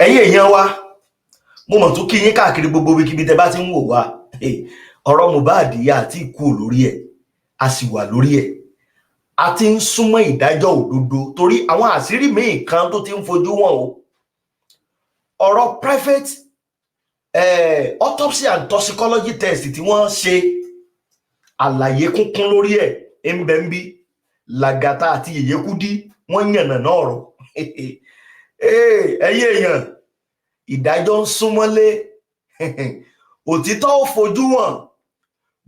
ẹ̀yin èèyàn wa mo mọ̀ tún kí yín káàkiri gbogbo wíkíbi tẹ́ bá ti ń wò wá ọ̀rọ̀ Mohbad àti ikú lórí ẹ̀ a sì wà lórí ẹ̀ a ti ń súnmọ́ ìdájọ́ òdodo torí àwọn àṣírí míì kan tó ti ń fojú wọn o ọ̀rọ̀ private autopsy and toxicology test tí wọ́n ṣe àlàyé kúnkún lórí ẹ̀ ń bẹ ń bí Lagata àti Yeye Kudi wọ́n yànnàná ọ̀rọ̀ ẹ̀yin èèyàn ìdájọ́ ń súnmọ́lé òtítọ́ ò fojú hàn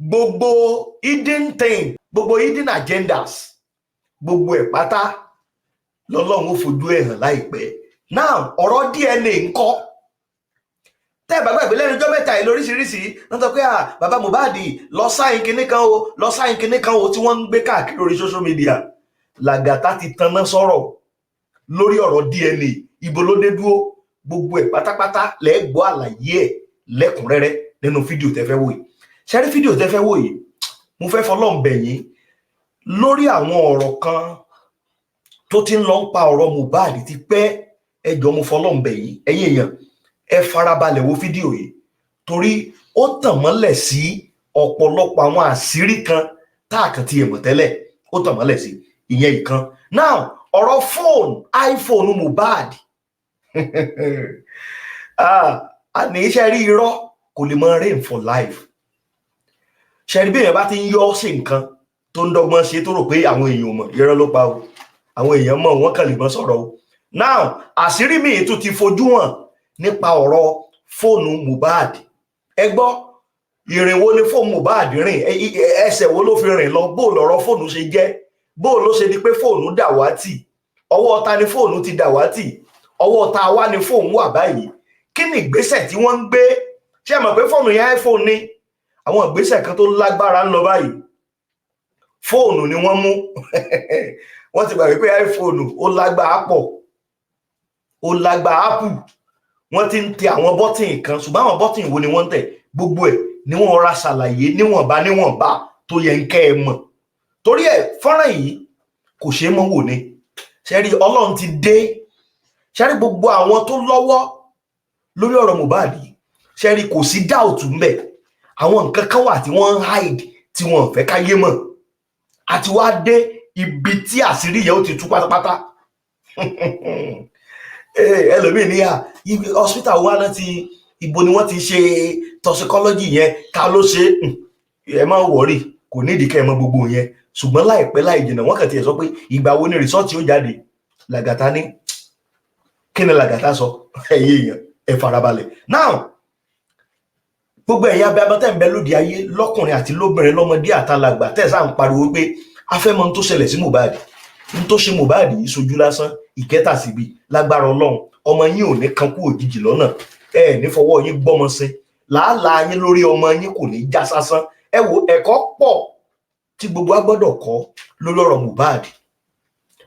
gbogbo hidden thing gbogbo hidden agendas gbogbo ẹ̀ pátá lọ́lọ́run ó fojú ẹ̀ hàn láìpẹ́ now ọ̀rọ̀ DNA ńkọ́ tẹ́ bàbá ìgbé lẹ́nu ọjọ́ mẹ́ta yìí lóríṣiríṣi wọ́n sọ pé bàbá Mohbad lọ sáyìn kinní kan o lọ sáyìn kinní kan o tí wọ́n ń gbé káàkiri lórí social media Lagata ti tanná sọ̀rọ̀ lórí ọ̀rọ̀ DNA ibo ló dé dúró gbogbo ẹ̀ pátápátá lẹ́gbọ́ àlàyé ẹ̀ lẹ́kùnrẹ́rẹ́ nínú fídíò tẹ́ fẹ́ wò yìí ṣẹ́rí fídíò tẹ́ fẹ́ wò yìí mo fẹ́ fọlọ́run bẹ̀ yín lórí àwọn ọ̀rọ̀ kan tó ti ń lọ ń pa ọ̀rọ̀ Mohbad ti pẹ́ ẹ jọ̀ọ́ mo fọlọ́run bẹ̀ yín ẹ̀yin èèyàn ẹ farabalẹ̀ wo fídíò yìí torí ó tàn mọ́lẹ̀ sí ọ̀pọ̀lọpọ̀ àwọn àṣírí kan tá a kàn ti mọ̀ tẹ́lẹ̀ ó tàn mọ́lẹ̀ sí ìyẹn ìkan now ọ̀rọ̀ iPhone Mohbad àní iṣẹ́ rí irọ́ kò lè mọ rain for life ṣẹ́rí bí èèyàn bá ti ń yọ́ sí nǹkan tó ń dọ́gbọ́n ṣe tó rò pé àwọn èèyàn mọ̀ irọ́ ló pa o àwọn èèyàn mọ̀ wọ́n kàn lè mọ́ sọ̀rọ̀ o now àṣírí míì tó ti fojú hàn nípa ọ̀rọ̀ fóònù Mohbad ẹ gbọ́ ìrìn wo ni fóònù Mohbad rìn ẹsẹ̀ wo ló fi rìn lọ bó lọ̀rọ̀ fóònù ṣe jẹ́ bó ló ṣe di pé fóònù dàwátì ọwọ́ ta ni fóònù ti dàwátì ọwọ́ ta wá ni fóònù wà báyìí kí ni ìgbésẹ̀ tí wọ́n ń gbé ṣé ẹ mọ̀ pé fóònù yẹn iPhone ni àwọn ìgbésẹ̀ kan tó lágbára ń lọ báyìí fóònù ni wọ́n mú wọ́n ti gbàgbé pé iPhone ó lágbára pọ̀ ó lágbára Apple wọ́n ti ń tẹ àwọn bọ́tìn kan ṣùgbọ́n àwọn bọ́tìn wo ni wọ́n ń tẹ̀ gbogbo ẹ̀ ni wọ́n ra ṣàlàyé níwọ̀nba tó yẹ ń kẹ́ ẹ mọ̀ torí ẹ̀ fọ́nrán yìí kò ṣeé mọ́ wò ni ṣẹ́rí Ọlọ́run ti dé ṣẹ́rí gbogbo àwọn tó lọ́wọ́ lórí ọ̀rọ̀ Mohbad yìí ṣẹ́rí kò sí doubt ńbẹ̀ àwọn nǹkan kan wà tí wọ́n ń hide tí wọ́n fẹ́ káyé mọ̀ àti wá dé ibi tí àṣírí yẹn ó ti tú pátápátá ẹlòmíì ní ibi hospital wa náà ti ibo ni wọ́n ti ṣe toxicology yẹn ká ló ṣe ẹ má wọrí kò nídìí kẹ́ ẹ mọ gbogbo yẹn ṣùgbọ́n láìpẹ́ láì jìnnà wọ́n kàn ti sọ pé ìgbà wo ni result ó jáde Lagata ní kí ni Lagata sọ ẹ̀yin èèyàn ẹ farabalẹ̀ now gbogbo ẹ̀yin abẹ́abẹ́ tẹ́ ń bẹ lóde ayé lọ́kùnrin àti lóbìnrin lọ́mọdé àtàlàgbà tẹ́ sá ń pariwo pé a fẹ́ mọ ohun tó ṣẹlẹ̀ sí Mohbad ohun tó ṣe Mohbad yìí sojú lásán ìkẹta síbi lágbára Ọlọ́run ọmọ yín ò ní kan kú òjijì lọ́nà ẹ ní fọwọ́ yín gbọ́mọ sí làálàá yín lórí ọmọ yín kò ní já sásán ẹ wo ẹ̀kọ́ pọ̀ tí gbogbo a gbọ́dọ̀ kọ́ lórí ọ̀rọ̀ Mohbad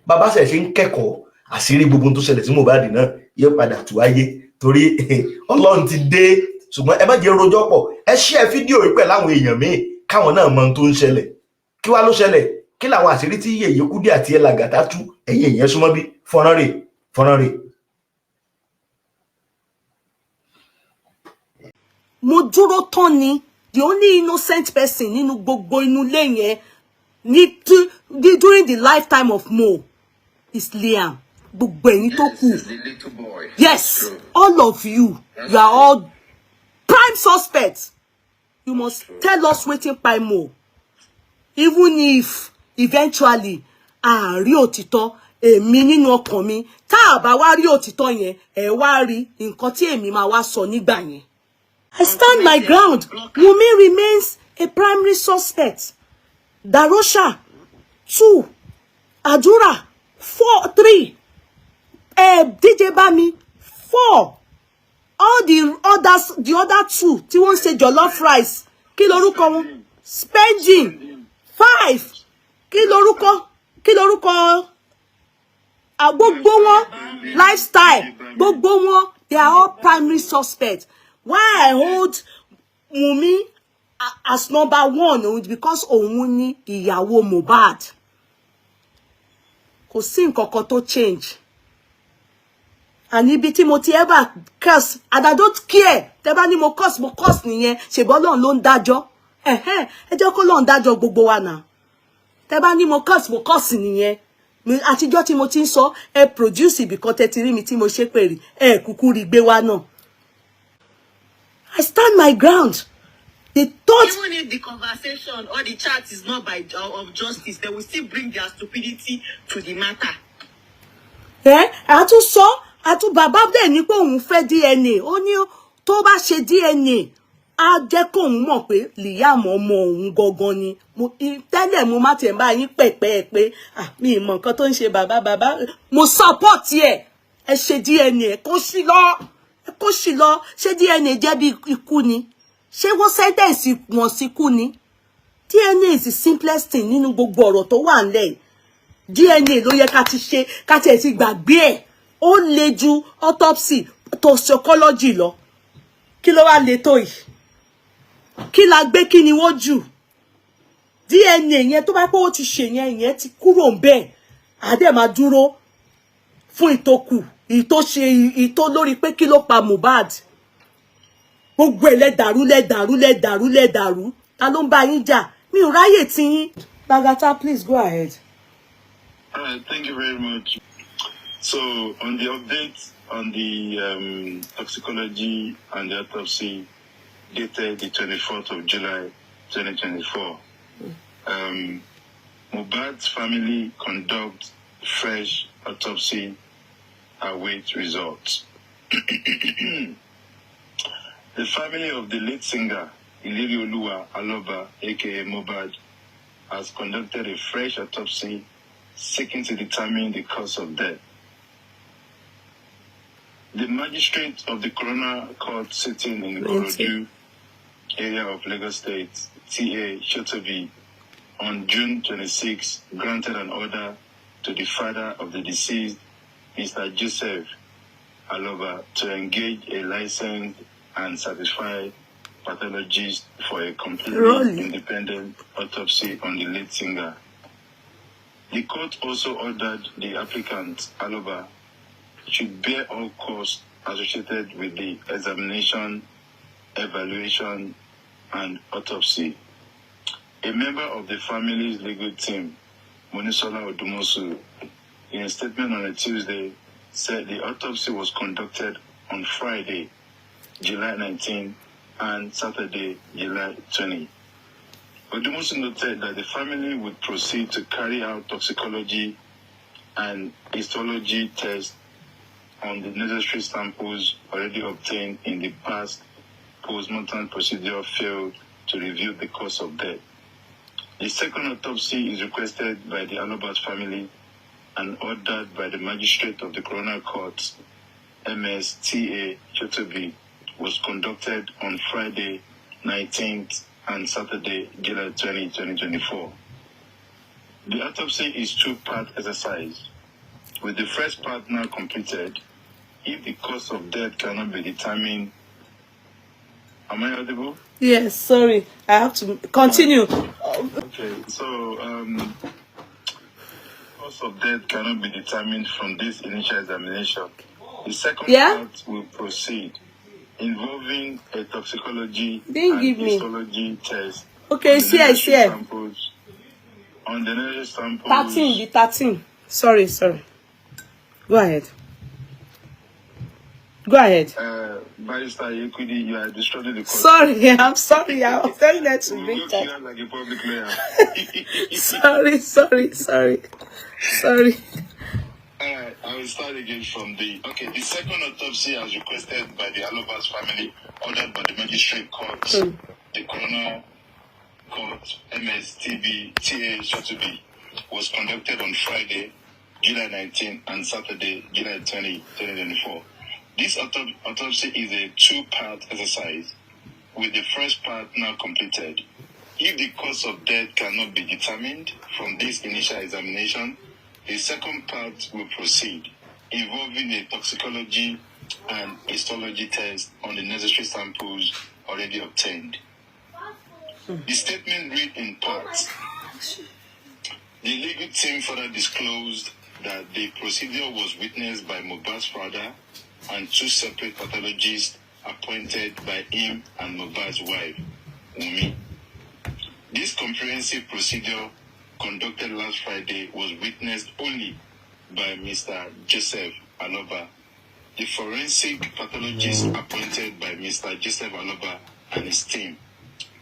bàbá ṣe ń kẹ́kọ̀ọ́ àṣírí gbogbo tó ṣẹlẹ̀ sí Mohbad náà yóò padà tú ayé torí Ọlọ́run ti dé ṣùgbọ́n ẹ má jẹ́ rojọ́ pọ̀ ẹ share fídíò yìí pẹ̀lú àwọn èèyàn míì káwọn náà mọ ohun tó ń ṣẹlẹ̀ kí wá ló ṣẹlẹ̀ kí làwọn àṣírí tí Yeye Kudi àti Lagata tú ẹ̀yin èèyàn súnmọ́ bí fọ́nrán rẹ̀. mo dúró tán ni the only innocent person nínú gbogbo inú ilé yẹn during the lifetime of Mo is Liam gbogbo ẹ̀yin tó kù yes all of you are all prime suspects you must tell us wetin pa Mo even if eventually a rí òtítọ́ èmi nínú ọkàn mi tá a bá wá rí òtítọ́ yẹn ẹ wá rí nǹkan tí èmi máa wá sọ nígbà yẹn. I stand my ground. Wunmi remains a primary suspect. Darosha 2, Adura 3, DJ Bami 4. All the other 2 tí wọ́n ṣe jollof rice kí lorúkọ wọn spenging 5 kí lorúkọ gbogbo wọn lifestyle gbogbo wọn they are all primary suspects. Why I hold Wunmi as number 1 because òun ni ìyàwó Mohbad. Kò sí nǹkan kan tó change. And ibi tí mo ti ever curse, and I don't care. Tẹ́ bá ní mo curse nìyẹn. Ṣé bọ́lọ́run ló ń dájọ́. Ẹ jẹ́ kó lọ́run dájọ́ gbogbo wa náà. Tẹ́ bá ní mo curse nìyẹn. Àtijọ́ tí mo ti ń sọ, ẹ produce because tẹ́ ti rí mi tí mo ṣe pé rí. Ẹ kúkú rí gbé wa náà. I stand my ground. They thought even if the conversation or the chat is not of justice, they will still bring their stupidity to the matter. Àtún sọ, àtún bàbá dẹ̀ ní pé òun fẹ́ DNA. Ó ní tó bá ṣe DNA, á jẹ́ kó òun mọ̀ pé Liam ọmọ òun gangan ni. Tẹ́lẹ̀ mo má tiẹ̀ bá yín pẹ̀pẹ́ pé mi mọ̀ nǹkan tó ń ṣe bàbá. Mo support ẹ̀. Ẹ ṣe DNA, kó sì lọ. Kó sì lọ. Ṣé DNA jẹ́ bí ikú ni? Ṣé wọ́n sentence wọn sí ikú ni? DNA is the simplest thing nínú gbogbo ọ̀rọ̀ tó wà nílẹ̀. DNA ló yẹ ká ti ṣe, ká tiẹ̀ ti gbàgbé ẹ̀. Ó le ju autopsy toxicology lọ. Kí ló wá le tó yìí? Kí la gbé kí ni wọ́n jù? DNA yẹn tó bá pé ó ti ṣe yẹn ti kúrò ńbẹ̀. A dẹ̀ máa dúró fún ìtókù, ìtó lórí pé kí ló pa Mohbad. Gbogbo ẹ̀ lẹ́dàrú. Ta ló ń bá yín jà? Mi ò ráyè tí yín. Lagata, please go ahead. All right, thank you very much. So, on the update on the toxicology and the autopsy dated the 24th of July, 2024, Mohbad's family conduct fresh autopsy await results. The family of the late singer, Iliri Aloba, aka Mohbad, has conducted a fresh autopsy seeking to determine the cause of death. The magistrate of the coroner court sitting in the Foju area of Lagos State, T.A. Shotobi, on June 26, granted an order to the father of the deceased, Mr. Joseph Aloba, to engage a licensed and certified pathologist for a completely independent autopsy on the late singer. The court also ordered the applicant, Aloba, should bear all costs associated with the examination, evaluation, and autopsy. A member of the family's legal team, Monisola Odumosu, in a statement on a Tuesday, said the autopsy was conducted on Friday, July 19, and Saturday, July 20. Odumosu noted that the family would proceed to carry out toxicology and histology tests on the necessary samples already obtained in the past post-mortem procedure failed to reveal the cause of death. The second autopsy is requested by the Aloba's family and ordered by the magistrate of the coroner court, MSTA Chotobi, was conducted on Friday 19th and Saturday, July 20, 2024. The autopsy is two-part exercise. With the first part now completed, if the cause of death cannot be determined, am I audible? Yes, sorry. I have to continue. Okay, so cause of death cannot be determined from this initial examination. The second part will proceed, involving a toxicology and histology test. Okay, I see. Samples, on the necessary samples. 13. Sorry. Go ahead. Barrister Yeye Kudi, you are destroying the court. Sorry, I'm sorry. I was telling that to me. Like a public lawyer. Sorry. Alright, I will start again from the second autopsy as requested by the Aloba's family, ordered by the magistrate court, the coroner court, MSTB, TA Shotobi, was conducted on Friday, July 19 and Saturday, July 20, 2024. This autopsy is a two-part exercise, with the first part now completed. If the cause of death cannot be determined from this initial examination, the second part will proceed, involving a toxicology and histology test on the necessary samples already obtained. The statement read in part. The legal team further disclosed that the procedure was witnessed by Mohbad's father, and 2 separate pathologists appointed by him and Mohbad's wife, Wunmi. This comprehensive procedure conducted last Friday was witnessed only by Mr. Joseph Aloba, the forensic pathologist appointed by Mr. Joseph Aloba and his team.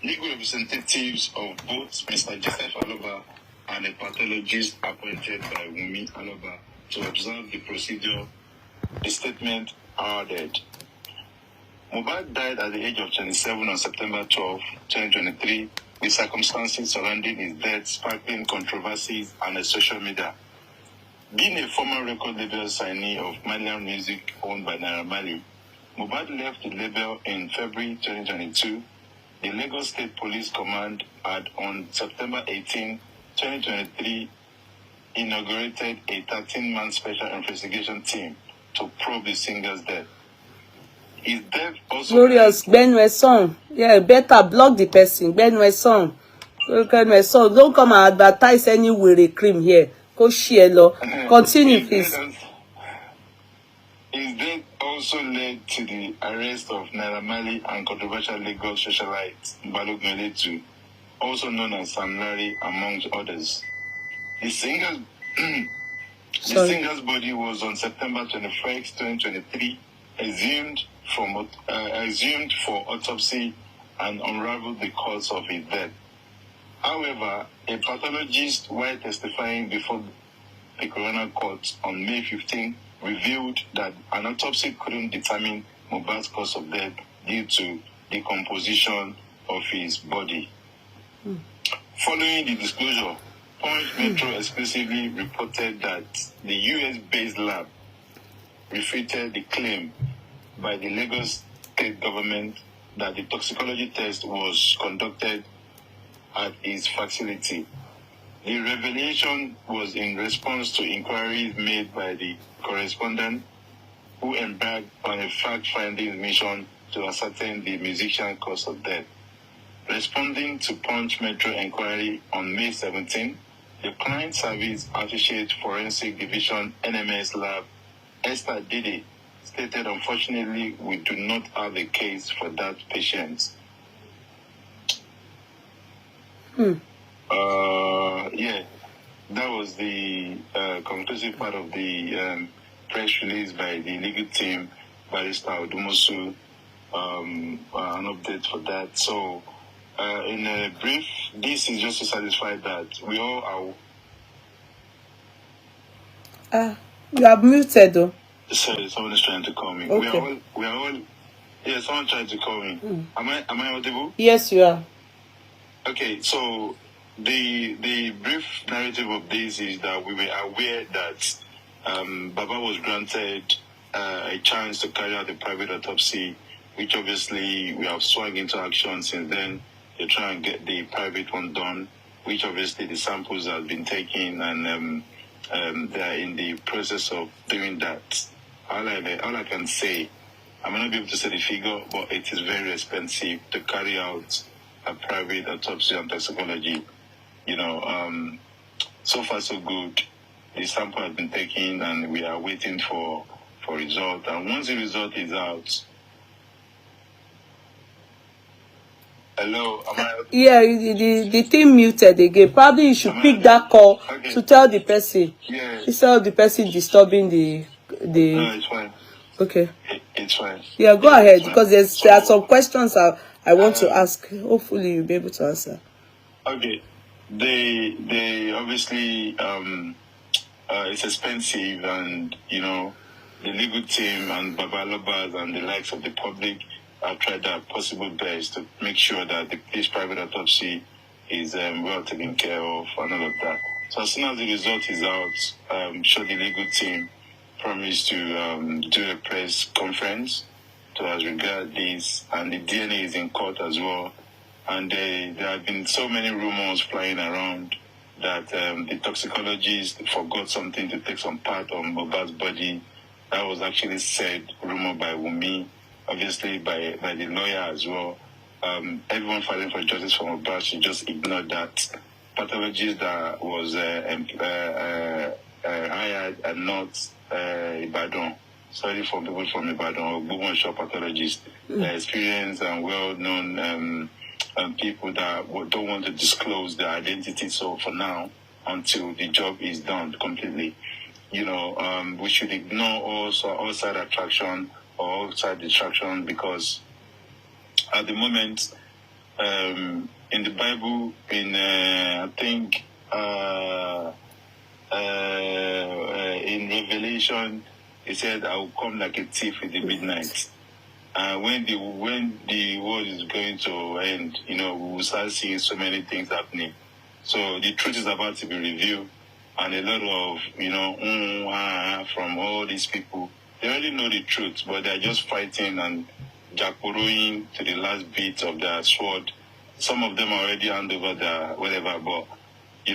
Legal representatives of both Mr. Joseph Aloba and a pathologist appointed by Wunmi Aloba to observe the procedure, the statement added. Mohbad died at the age of 27 on September 12, 2023, with circumstances surrounding his death sparking controversies on the social media. Being a former record label signee of Malian Music owned by Naira Marley, Mohbad left the label in February 2022. The Lagos State Police Command had on September 18, 2023, inaugurated a 13-man special investigation team to probe the singer's death. His death also... Glorious, Benue song. Yeah, better block the person. Benue song. Benue song. Don't come and advertise any weary cream here. Go share, lo. Continue, please. His death also led to the arrest of Naira Marley and controversial Lagos socialite Balogun Eletu, also known as Sam Larry, among others. The singer's body was on September 21st, 2023, exhumed for autopsy and unraveled the cause of his death. However, a pathologist, while testifying before the coroner court on May 15, revealed that an autopsy couldn't determine Mohbad's cause of death due to decomposition of his body. Following the disclosure, Punch Metro exclusively reported that the US-based lab refuted the claim by the Lagos state government that the toxicology test was conducted at his facility. The revelation was in response to inquiries made by the correspondent who embarked on a fact-finding mission to ascertain the musician's cause of death. Responding to Punch Metro inquiry on May 17, the Client Service Associate Forensic Division NMS Lab, Esther Dede, stated, unfortunately, we do not have a case for that patient. Yeah, that was the conclusive part of the press release by the legal team, Barrister Odumosu, an update for that. So, in a brief, this is just to satisfy that we all are... you are muted, though. Sorry, someone is trying to call me. Okay. We are all... Yeah, someone tried to call me. Am I audible? Yes, you are. Okay, so... The brief narrative of this is that we were aware that Baba was granted a chance to carry out the private autopsy, which obviously we have swung into action since then to try and get the private one done, which obviously the samples have been taken and they are in the process of doing that. All I can say, I may not be able to say the figure, but it is very expensive to carry out a private autopsy and toxicology. You know, so far so good. The sample has been taken and we are waiting for result. And once the result is out... Hello, am I... Yeah, the thing muted again. Probably you should pick that call to tell the person. Yeah. Instead of the person disturbing the... No, it's fine. Okay. It's fine. Yeah, go ahead, because there are some questions I want to ask. Hopefully you'll be able to answer. Okay. They obviously it's expensive, and you know the legal team and Babalobas and the likes of the public have tried their possible best to make sure that this private autopsy is well taken care of and all of that. So as soon as the result is out, I'm sure the legal team promised to do a press conference to as regard this, and the DNA is in court as well. And there have been so many rumors flying around that the toxicologist forgot something to take some part on Mohbad's body. That was actually said, rumor by Wunmi, obviously by the lawyer as well. Everyone fighting for justice for Mohbad should just ignore that. Pathologist that was hired and not Ibadan. study for people from Ibadan or Bugonshop pathologists, experienced and well-known people that don't want to disclose their identity. So for now, until the job is done completely, we should ignore also outside attraction or outside distraction, because at the moment, in the Bible, in I think in Revelation, it said, "I will come like a thief in the midnight." When the world is going to end, we will start seeing so many things happening. So the truth is about to be revealed, and a lot of from all these people, they already know the truth, but they're just fighting and jackporoing to the last bit of their sword. Some of them already hand over their whatever, but a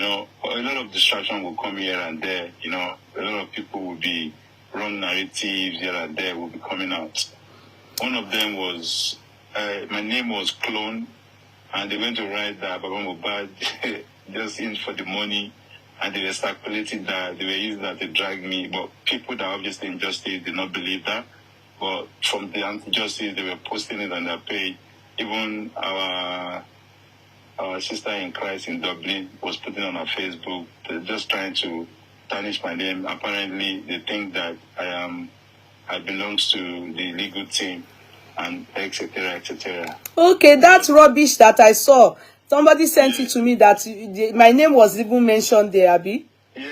lot of distraction will come here and there. A lot of people will be wrong narratives here and there will be coming out. One of them was, my name was cloned, and they went to write that Baba Mohbad just in for the money, and they were speculating that they were using that to drag me. But people that are obviously in justice did not believe that. But from the anti-justice, they were posting it on their page. Even our sister in Christ in Dublin was putting on her Facebook. They're just trying to tarnish my name. Apparently, they think that I belongs to the legal team, and etc., etc. Okay, that's rubbish that I saw. Somebody sent it to me that my name was even mentioned there, Abi. Yeah.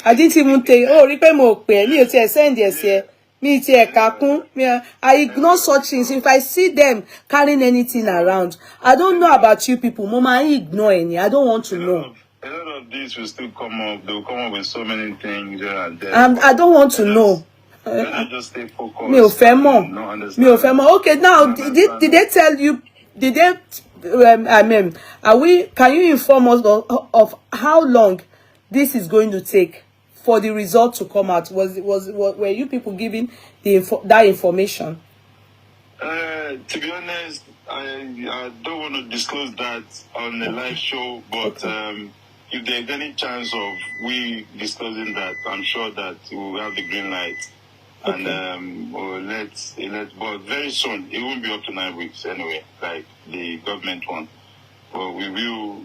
I didn't even take. Oh, repair mo pe. Me oti send this here. Me oti kakun. I ignore such things. If I see them carrying anything around, I don't know about you people. Mama, I ignore any. I don't want to know. A lot of these will still come up. They will come up with so many things here and there. I don't want to know. Just stay focused. Me ò fẹ́ mọ̀. Okay, now did they tell you? Did they? Can you inform us of how long this is going to take for the result to come out? Were you people giving that information? To be honest, I don't want to disclose that on the live show, but if there's any chance of we disclosing that, I'm sure that we will have the green light. Okay. And we'll let, but very soon, it won't be up to 9 weeks anyway, like the government one. But we will,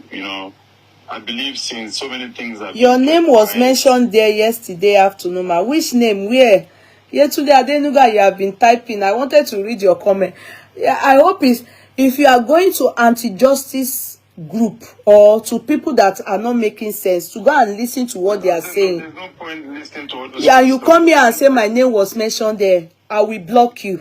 I believe since so many things have your name was mentioned there yesterday afternoon, ma. Which name? Where? Yesterday, Adenuga, you have been typing. I wanted to read your comment. Yeah, I hope if you are going to anti-justice group or to people that are not making sense, to go and listen to what they are saying. There's no point listening to what yeah, you come here and say my name was mentioned there, I will block you.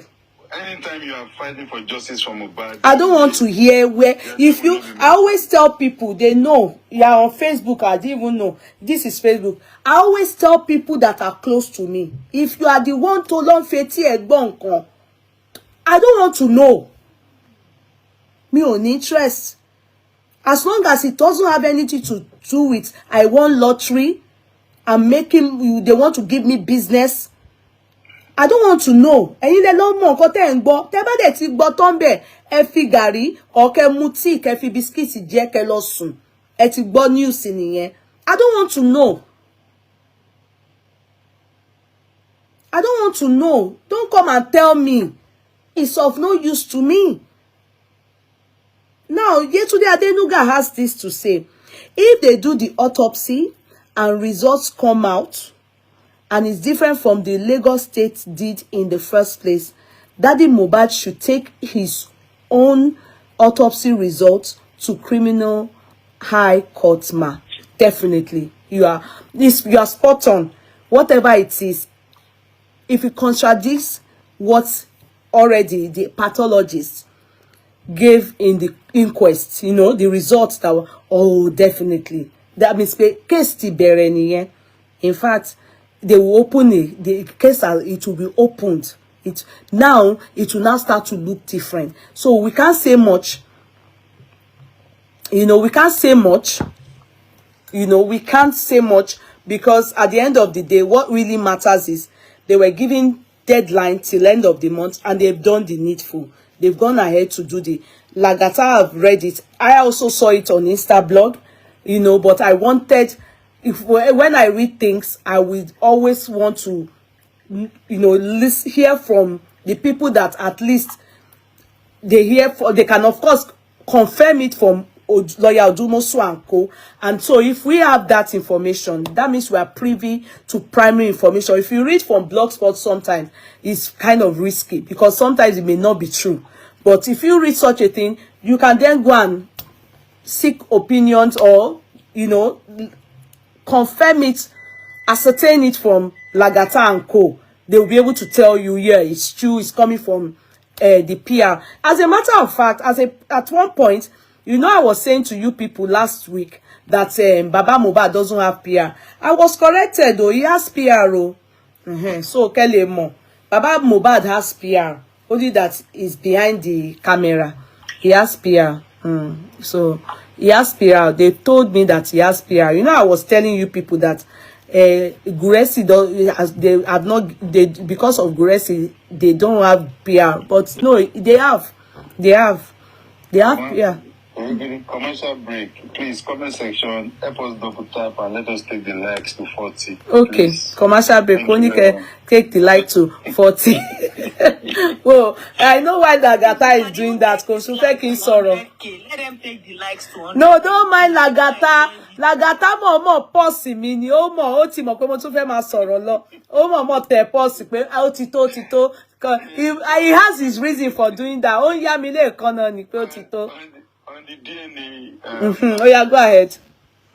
Anytime you are fighting for justice from Mohbad, I don't want to hear where. If you, I always tell people, they know you are on Facebook. I didn't even know this is Facebook. I always tell people that are close to me, if you are the one to learn feti egbon, I don't want to know. Me on interest. As long as it doesn't have anything to do with I won lottery, I'm making, they want to give me business. I don't want to know. Ẹ̀yin lẹ lọ mọ̀ nǹkan tẹ́ ń gbọ́. Tẹ́ bá dẹ̀ ti gbọ́ tán bẹ́ẹ̀, ẹ fi gàrí or kẹ́ mu tea, kẹ́ fi biscuit jẹ kẹ́ lọ sùn. Ẹ ti gbọ́ news nìyẹn. I don't want to know. I don't want to know. Don't come and tell me. It's of no use to me. Now, Yetunde Adenuga has this to say. If they do the autopsy and results come out, and it's different from the Lagos State did in the first place, Daddy Mohbad should take his own autopsy results to criminal high court, ma. Definitely. You are spot on. Whatever it is, if it contradicts what already the pathologist gave in the inquest, the results that were, oh, definitely. That means case ti bẹ̀rẹ̀ nìyẹn. In fact, they will open the case, it will be opened. It will now start to look different. So we can't say much. We can't say much. We can't say much because at the end of the day, what really matters is they were given deadline till end of the month and they've done the needful. They've gone ahead to do the Lagata. I've read it. I also saw it on Instablog, but I wanted, when I read things, I would always want to hear from the people that at least they hear for, they can of course confirm it from lawyer Odumosu and co. And so if we have that information, that means we are privy to primary information. If you read from Blogspot, sometimes it's kind of risky because sometimes it may not be true. But if you read such a thing, you can then go and seek opinions or, confirm it, ascertain it from Lagata and co. They will be able to tell you, yeah, it's true, it's coming from the PR. As a matter of fact, at one point, I was saying to you people last week that Baba Mohbad doesn't have PR. I was corrected though, he has PR. So, Kelemo, Baba Mohbad has PR. Only that is behind the camera. He has PR. So, he has PR. They told me that he has PR. I was telling you people that Guresi they have not, because of Guresi, they don't have PR. But no, they have PR. Commercial break, please. Comment section, help us double tap and let us take the likes to 40. Okay, please. Commercial break. Only can take the like to 40. Well, I know why Lagata is doing that. Because let them take the likes to 100. No, don't mind Lagata. Lagata more pause mi ni o mo ti mo pé mo tún fẹ́ máa sọ̀rọ̀ lọ. O mo te pause pé ó ti tó. He has his reason for doing that. Ó yá mi lè kan náà ni pé ó ti tó. On the DNA, Oh yeah, go ahead.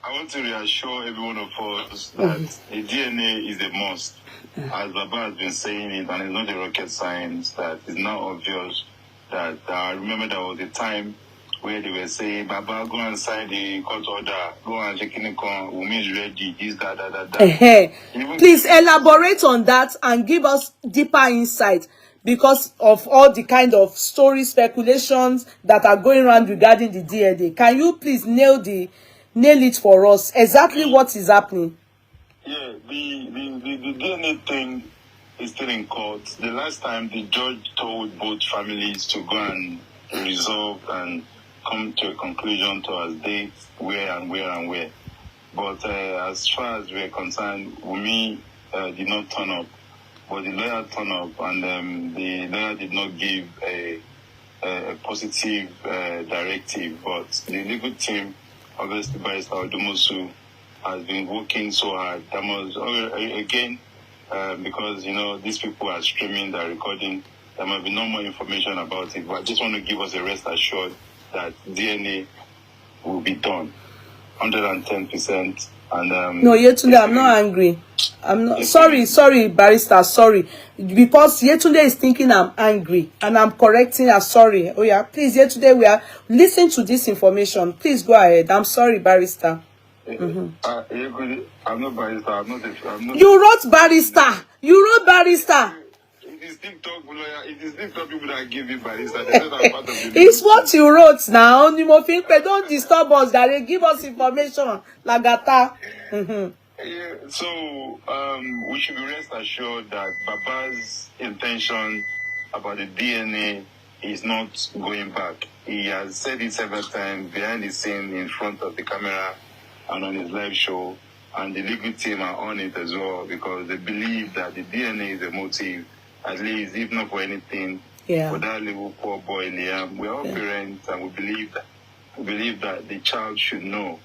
I want to reassure every one of us that the DNA is a must. As Baba has been saying it, and it's not a rocket science, that it's now obvious that I remember there was a time where they were saying, Baba, go and sign the court order, go and check in the con, Wumi is ready, this, that. Please elaborate on that and give us deeper insight. Because of all the kind of story speculations that are going around regarding the DNA. Can you please nail it for us? Exactly what is happening? Yeah, the DNA thing is still in court. The last time the judge told both families to go and resolve and come to a conclusion towards dates, where. But as far as we're concerned, Wumi did not turn up. But the lawyer turned up, and the lawyer did not give a positive directive. But the legal team, obviously by Odumosu, has been working so hard. That was again because these people are streaming, they're recording. There might be no more information about it. But I just want to give us a rest assured that DNA will be done, 110%. And no, Yetunde, I'm not angry. I'm not sorry, barrister, sorry. Because Yetunde is thinking I'm angry and I'm correcting her. Sorry. Oh yeah, please, Yetunde, we are listening to this information. Please go ahead. I'm sorry, barrister. I'm not barrister. I'm not. You wrote barrister. It is TikTok lawyer. It is TikTok people that give you barrister. It's what you wrote now. Don't disturb us. That give us information. Lagata. Yeah, so we should be rest assured that Baba's intention about the DNA is not going back. He has said it several times behind the scene, in front of the camera, and on his live show. And the legal team are on it as well because they believe that the DNA is a motive. At least, if not for anything, for that little poor boy Liam, we're all parents, and we believe that the child should know,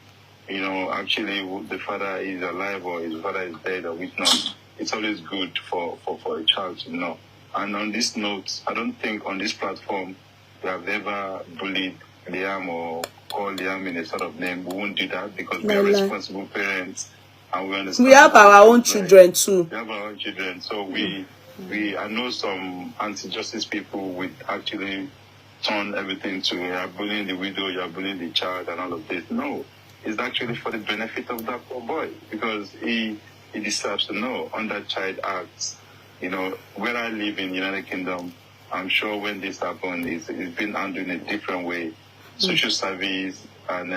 actually the father is alive or his father is dead or which not. It's always good for a child to know. And on this note, I don't think on this platform we have ever bullied Liam or called Liam in a sort of name. We won't do that because we are responsible parents and we understand. We have our own children too. We have our own children, so I know some anti-justice people would actually turn everything to you are bullying the widow, you are bullying the child, and all of this. No, it's actually for the benefit of that poor boy because he deserves to know under Child Act. Where I live in the United Kingdom, I'm sure when this happened, it's been handled in a different way. Social service and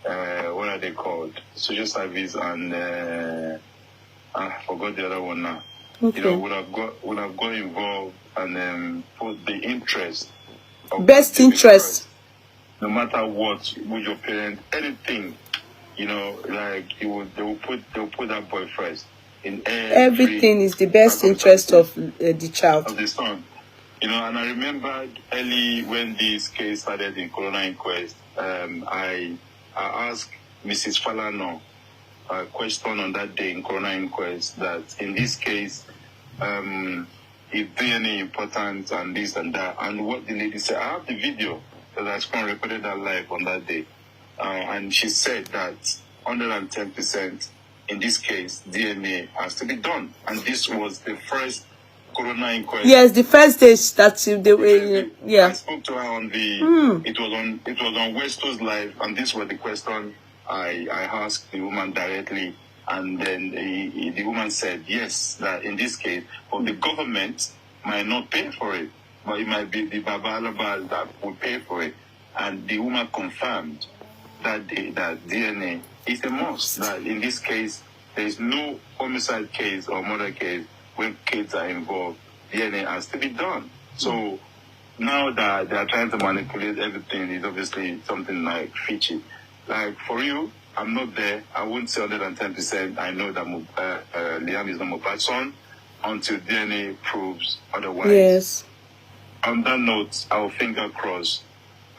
what are they called? Social service and I forgot the other one now. Okay. Would have got involved and put the interest of best interest. No matter what, with your parents, anything you know, like they will put that boy first in Everything is the best interest of the child. Of the son. You know, and I remembered early when this case started in coroner inquest, I asked Mrs. Falano a question on that day in coroner inquest that in this case, if DNA important and this and that, and what the lady said, I have the video that I recorded that live on that day, and she said that 110% in this case DNA has to be done, and this was the first coroner inquest. Yes, the first day that they were. Yeah. I spoke to her on the. It was on Westo's live, and this was the question I asked the woman directly, and then the woman said yes, that in this case, the government might not pay for it, but it might be the Baba Alaba that will pay for it, and the woman confirmed that day that DNA is a must. That in this case, there is no homicide case or murder case when kids are involved, DNA has to be done. So now that they are trying to manipulate everything, is obviously something like fishy. Like for you, I'm not there. I wouldn't say 110%. I know that Liam is not Mohbad's son until DNA proves otherwise. Yes. On that note, our finger crossed.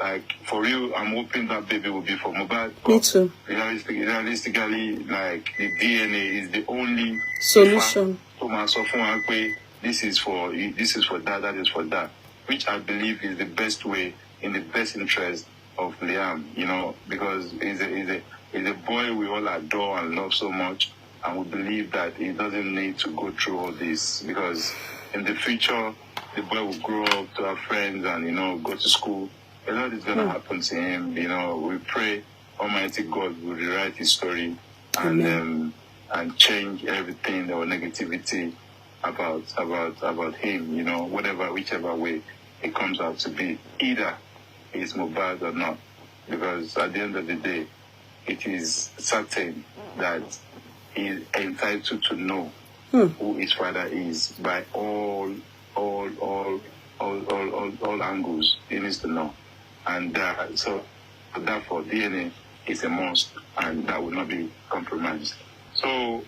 Like for you, I'm hoping that baby will be for Mohbad. Me too. Realistically, like the DNA is the only solution. This is for that, that is for that, which I believe is the best way in the best interest of Liam, you know, because he's a boy we all adore and love so much, and we believe that he doesn't need to go through all this, because in the future the boy will grow up to have friends and, you know, go to school. A lot is going to happen to him, you know. We pray Almighty God will rewrite his story and change everything or negativity about him, you know, whichever way it comes out to be. Either he's Mohbad or not. Because at the end of the day, it is certain that he is entitled to know who his father is by all angles. He needs to know. And so therefore DNA is a must, and that will not be compromised. So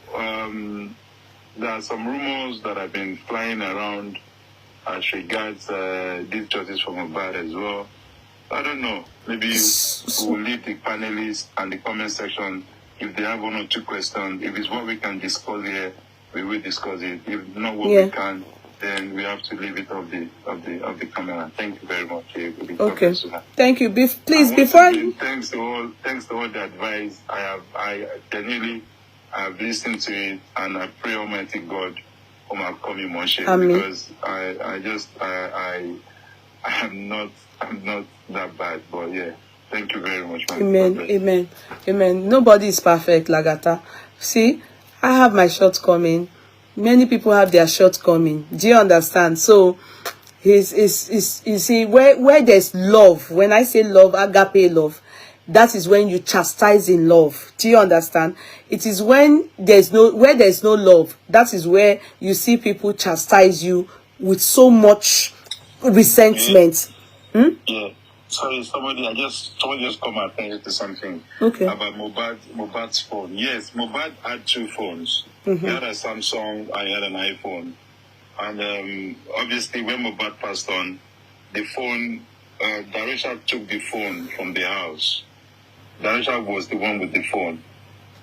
there are some rumors that have been flying around as regards these justice from Mohbad as well. I don't know. Maybe we'll leave the panelists and the comment section if they have one or two questions. If it's what we can discuss here, we will discuss it. If not what we can, then we have to leave it off the camera. Thank you very much. Okay. Thank you. Please, before again, thanks to all the advice. I genuinely have listened to it, and I pray Almighty God will come in Moshe, because I'm not that bad, but yeah. Thank you very much. Amen. Nobody is perfect, Lagata. See, I have my shortcoming. Many people have their shortcoming. Do you understand? So, you see, where there's love, when I say love, agape love, that is when you chastise in love. Do you understand? It is when there's no love, that is where you see people chastise you with so much resentment. Yeah. Sorry, somebody just come and tell to something about Mohbad's phone. Yes, Mohbad had two phones. He had a Samsung and he had an iPhone. And obviously, when Mohbad passed on, the phone, Darisha took the phone from the house. Darisha was the one with the phone.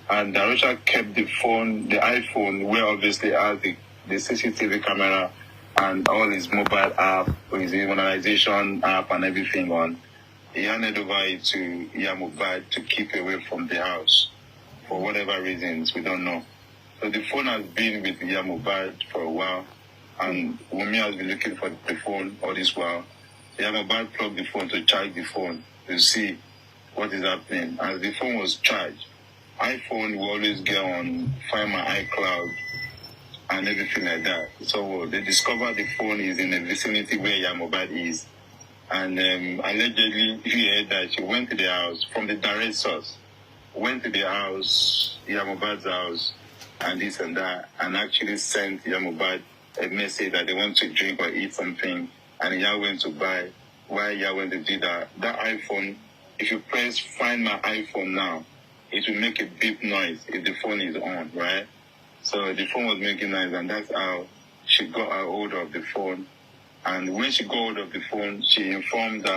And Darisha kept the phone, the iPhone, where obviously has the CCTV camera and all his mobile app, his immunization app and everything on. He handed over it to Mohbad to keep away from the house for whatever reasons, we don't know. So the phone has been with Mohbad for a while, and Wunmi has been looking for the phone all this while. Mohbad plugged the phone to charge the phone to see what is happening. As the phone was charged, iPhone will always get on, find my iCloud, and everything like that. So they discovered the phone is in the vicinity where Mohbad is. And allegedly, he heard that she went to the house from the direct source. Went to the house, Mohbad's house, and this and that, and actually sent Mohbad a message that they want to drink or eat something, and Yeye went to buy. Why Yeye went to do that? That iPhone, if you press find my iPhone now, it will make a beep noise if the phone is on, right? So the phone was making noise, and that's how she got a hold of the phone. And when she got hold of the phone, she informed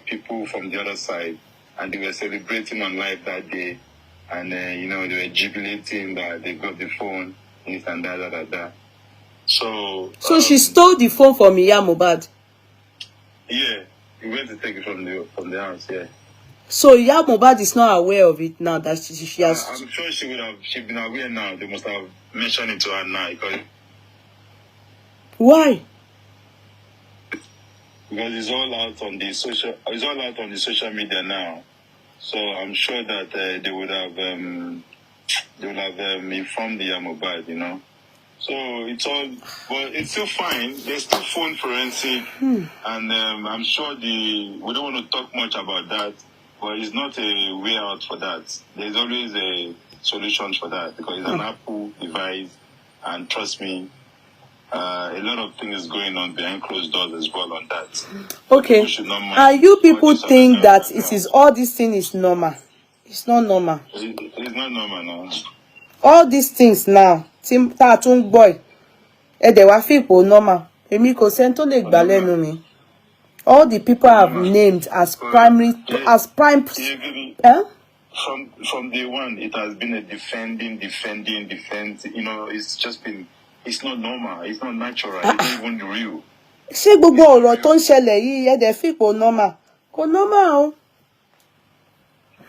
people from the other side, and they were celebrating on live that day. And, they were jubilating that they got the phone, this and that. So she stole the phone from Iya Mohbad. Yeah, we went to take it from the house, yeah. So Iya Mohbad is not aware of it now that she has... I'm sure she'd been aware now. They must have mentioned it to her now. Why? Because it's all out on the social media now. So I'm sure that they would have informed the Mohbad, So it's all, but it's still fine. There's still phone forensic, and I'm sure we don't want to talk much about that, but it's not a way out for that. There's always a solution for that because it's an Apple device, and trust me, a lot of things going on behind closed doors as well on that. Okay. And you people think that it is all this thing is normal? It's not normal. It's not normal now. All these things now, boy, they were people normal. All the people I've named as primary, From day one, it has been a defense. It's not normal. It's not natural. It's not even real. Ṣé gbogbo ọ̀rọ̀ tó ń ṣẹlẹ̀ yìí dẹ̀ fi kò normal? Kò normal o.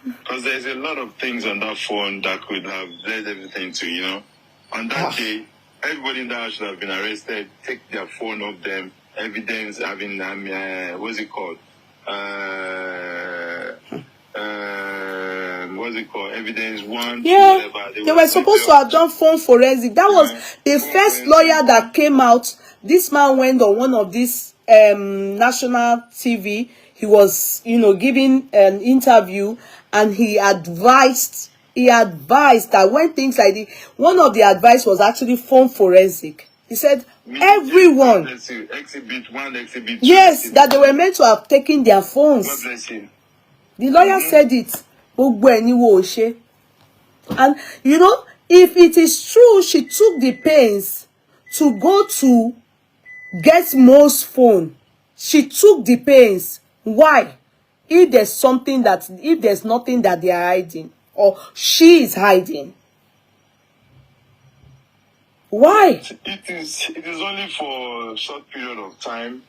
Because there's a lot of things on that phone that could have led everything to, On that day, everybody in the house should have been arrested, take their phone off them, evidence, having, what's it called? What's it called? Evidence one, yeah, whatever. They were supposed to have done phone forensic. That was the first lawyer that came out. This man went on one of these national TV. He was, giving an interview, and he advised that when things like this, one of the advice was actually phone forensic. He said everyone, exhibit 1, exhibit 2, yes, that they were meant to have taken their phones. God bless him. The lawyer said it. And if it is true, she took the pains to go to get Mo's phone. She took the pains. Why? If there's nothing that they are hiding, or she is hiding. Why? It is only for a short period of time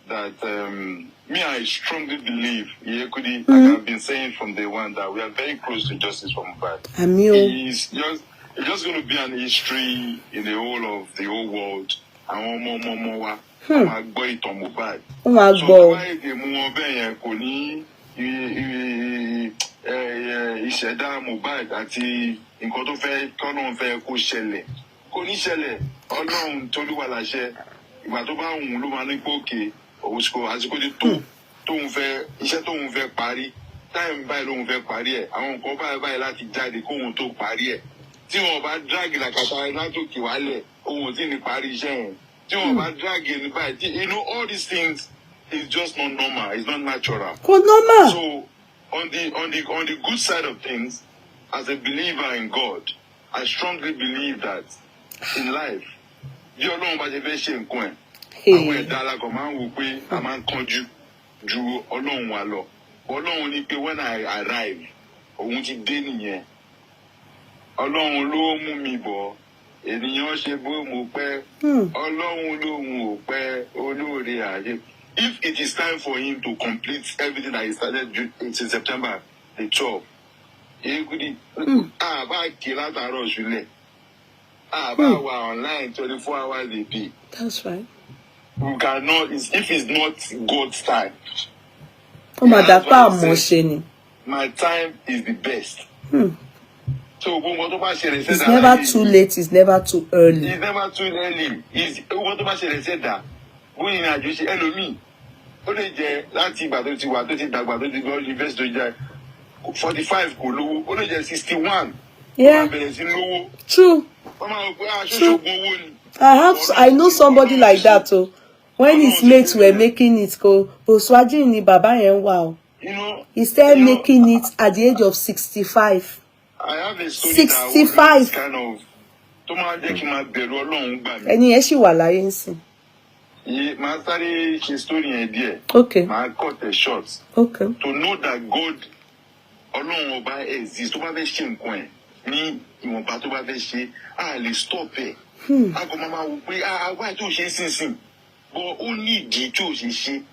that I strongly believe, Yeye Kudi, like I've been saying from day one, that we are very close to justice for Mohbad. It's just going to be an history in the whole world. And more. Gbọ́ ìtàn Mohbad. So why they move bẹ́ẹ̀ kò ní ìṣẹ̀dá Mohbad àti nǹkan tó fẹ́ kọ́nà fẹ́ kó ṣẹlẹ̀. Kò ní ṣẹlẹ̀. Ọlọ́run t'Olúwa láṣẹ. Ìgbà tó bá wùn ló máa ní gbòkè. Àsìkò tí tóun fẹ́ iṣẹ́ tóun fẹ́ parí. Táìmù báyìí lóun fẹ́ parí ẹ̀. Àwọn nǹkan báyìí láti jáde kóun tó parí ẹ̀. Tí wọ́n bá drag làkàtà látòkè wálẹ̀, òun tí ní parí iṣẹ́ yẹn. All these things is just not normal. It's not natural. Normal. So on the good side of things, as a believer in God, I strongly believe that in life, you know about the version coin. Àwọn ẹ̀dá alágọ̀ wò pé a máa ń kánjú ju Ọlọ́run wa lọ. Ọlọ́run ní pé when I arrive, òun ti dé nìyẹn. Ọlọ́run ló mú mi bọ̀. Ènìyàn ṣe bó mo pẹ́, Ọlọ́run lòun ò pẹ́, olóore ààyè. If it is time for him to complete everything that he started in September the 12th, Yeye Kudi, bá kí látàárọ̀ ṣúlẹ̀, bá wà online 24 hours a day. That's right. We cannot, if it's not God's time. My time is the best. So it's never too late, it's never too early. It's never too early. Ó lè jẹ́ láti ìgbà tó ti wà tó ti dàgbà tó ti gbọ́ university tó jẹ́ 45 kò lówó, ó lè jẹ́ 61. Yeah. True. True. I know somebody like that too. When his mates were making it go, Boswaji ni baba yẹn wà o. You know, he started making it at the age of 65. I have a story 65. that always kind of tó máa jẹ́ kí n máa bẹ̀rù Ọlọ́run gbà mí. Ẹni yẹn ṣì wà láyé ńsìn. Màá sáré ṣe story yẹn díẹ̀. Okay. Màá cut the short. Okay. To know that God, Ọlọ́run ọba exist, tó bá fẹ́ ṣe nǹkan ẹ̀ ní ìwọ̀nba tó bá fẹ́ ṣe, a lè stop ẹ̀. A kò máa wò pé why tó ṣe sínsìn, but ó ní ìdí tó ṣe ṣe.